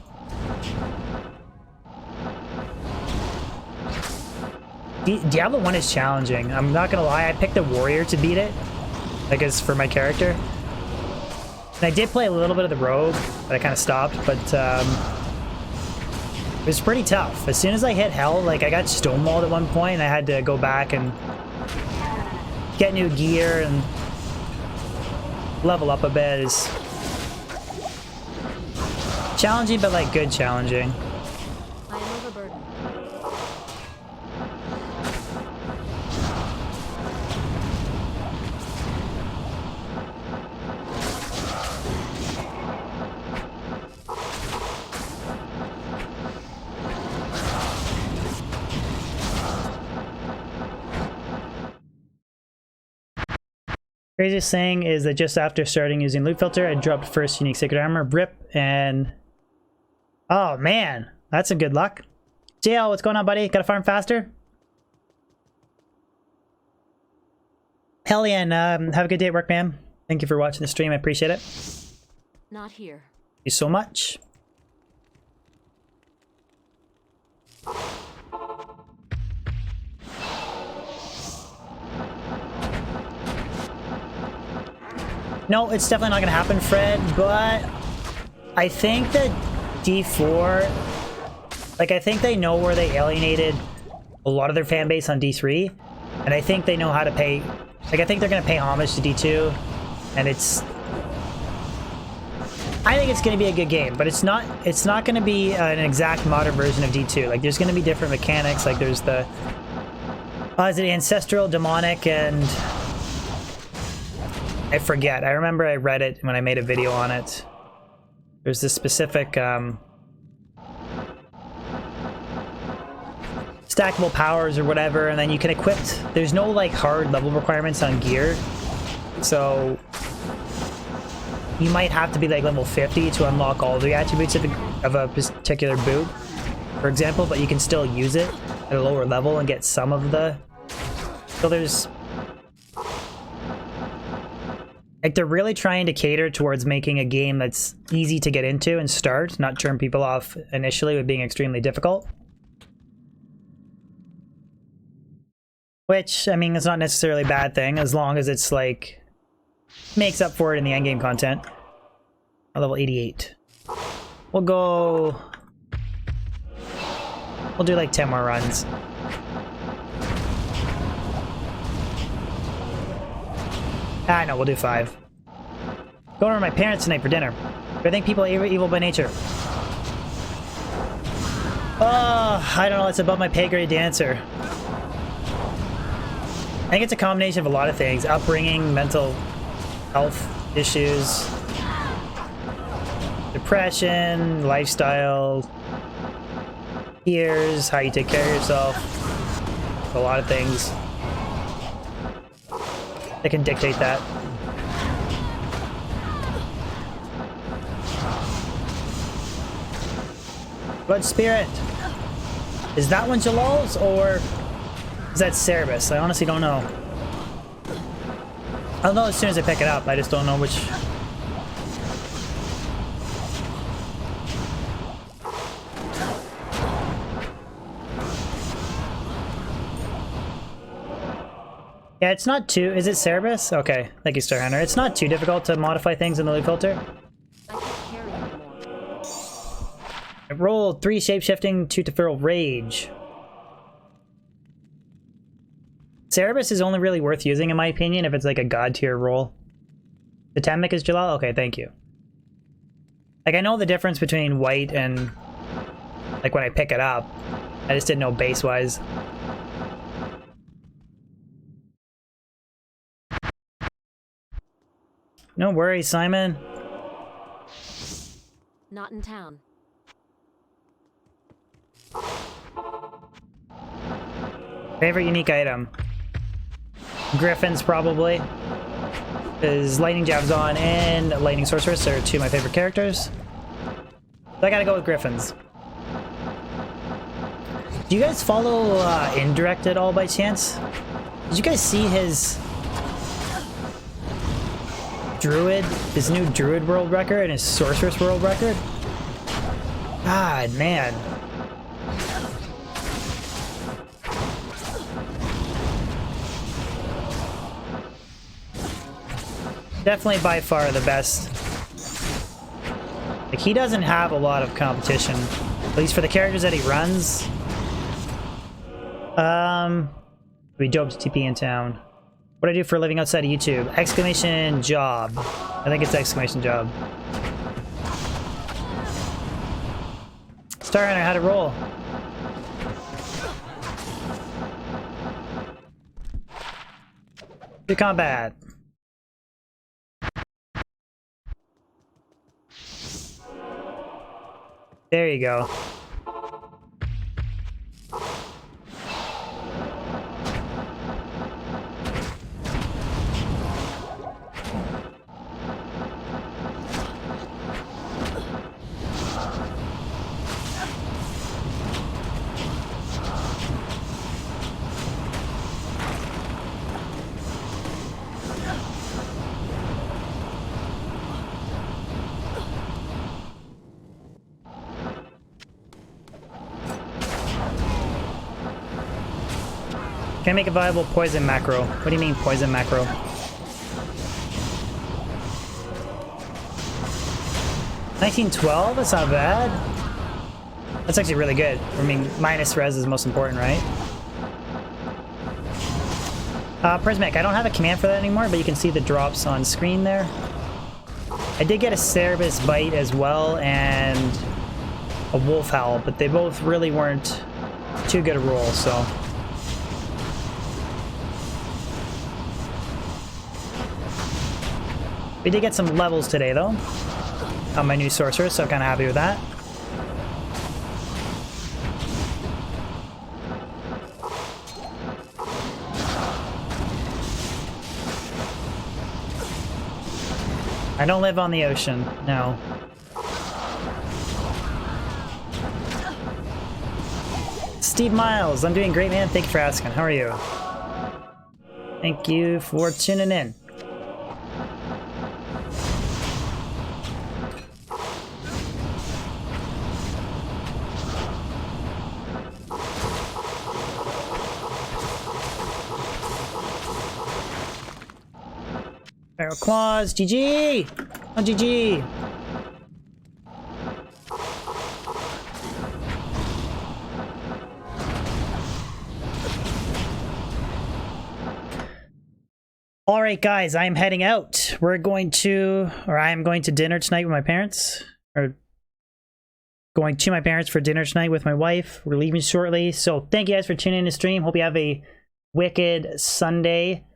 Diablo 1 is challenging. I'm not gonna lie, I picked a warrior to beat it, like as for my character. And I did play a little bit of the rogue, but I kind of stopped, but it was pretty tough. As soon as I hit hell, like I got stonewalled at one point, and I had to go back and get new gear and level up a bit. Is challenging, but like good challenging. I am overburdened. Craziest thing is that just after starting using loot filter, I dropped first unique sacred armor, rip, and oh man, that's some good luck. JL, what's going on, buddy? Gotta farm faster? Hell yeah, and have a good day at work, man. Thank you for watching the stream, I appreciate it. Not here. Thank you so much. No, it's definitely not gonna happen, Fred, but I think that D4, like I think they know where they alienated a lot of their fan base on D3, and I think they know how to pay, like I think they're gonna pay homage to D2, and I think it's gonna be a good game, but it's not gonna be an exact modern version of D2. Like there's gonna be different mechanics, like there's the, is it ancestral, demonic, and I forget. I remember I read it when I made a video on it. There's this specific stackable powers or whatever, and then you can equip. There's no like hard level requirements on gear, so you might have to be like level 50 to unlock all the attributes of a particular boot, for example, but you can still use it at a lower level and get some of the. So there's. Like, they're really trying to cater towards making a game that's easy to get into and start, not turn people off initially with being extremely difficult. Which, I mean, it's not necessarily a bad thing, as long as it's, like, makes up for it in the endgame content. Level 88. We'll go... We'll do, like, 10 more runs. Ah, no, we'll do 5. Going over to my parents tonight for dinner. I think people are evil by nature. Oh, I don't know. It's above my pay grade to answer. I think it's a combination of a lot of things. Upbringing, mental health issues, depression, lifestyle, peers, how you take care of yourself. A lot of things that can dictate that. Blood Spirit. Is that one Jalal's or is that Cerebus? I honestly don't know. I'll know as soon as I pick it up. I just don't know which. Yeah, it's not too... Is it Cerebus? Okay, thank you, Star Hunter. It's not too difficult to modify things in the loot filter. I can't carry anymore. I rolled 3 shapeshifting, 2 to feral rage. Cerebus is only really worth using, in my opinion, if it's like a god tier roll. The Temic is Jalal? Okay, thank you. Like, I know the difference between white and... Like, when I pick it up. I just didn't know base-wise. No worries, Simon. Not in town. Favorite unique item? Griffins, probably. Because Lightning Jablon and Lightning Sorceress are two of my favorite characters. So I gotta go with Griffins. Do you guys follow Indirect at all by chance? Did you guys see his Druid, his new Druid world record and his Sorceress world record? God, man. Definitely by far the best. Like, he doesn't have a lot of competition, at least for the characters that he runs. We dope to TP in town. What do I do for a living outside of YouTube? Exclamation job. I think it's exclamation job. Star Hunter, how'd it roll? To combat. There you go. Can I make a viable poison macro? What do you mean poison macro? $19.12? That's not bad. That's actually really good. I mean, minus res is most important, right? Prismatic, I don't have a command for that anymore, but you can see the drops on screen there. I did get a Cerebus Bite as well and a Wolf Howl, but they both really weren't too good a roll, so... We did get some levels today, though, on my new sorcerer, so I'm kind of happy with that. I don't live on the ocean, no. Steve Miles, I'm doing great, man. Thank you for asking. How are you? Thank you for tuning in. Barrel Claws, GG! Oh, GG! Alright guys, I am heading out. I am going to dinner tonight with my parents. Or going to my parents for dinner tonight with my wife. We're leaving shortly. So thank you guys for tuning in to stream. Hope you have a wicked Sunday.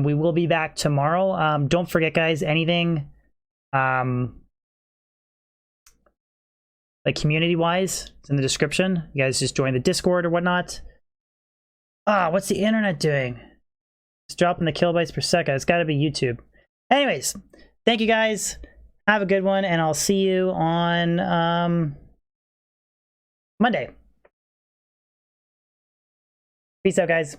We will be back tomorrow. Don't forget, guys, anything like community-wise, it's in the description. You guys just join the Discord or whatnot. What's the internet doing? It's dropping the kilobytes per second. It's got to be YouTube. Anyways, thank you, guys. Have a good one, and I'll see you on Monday. Peace out, guys.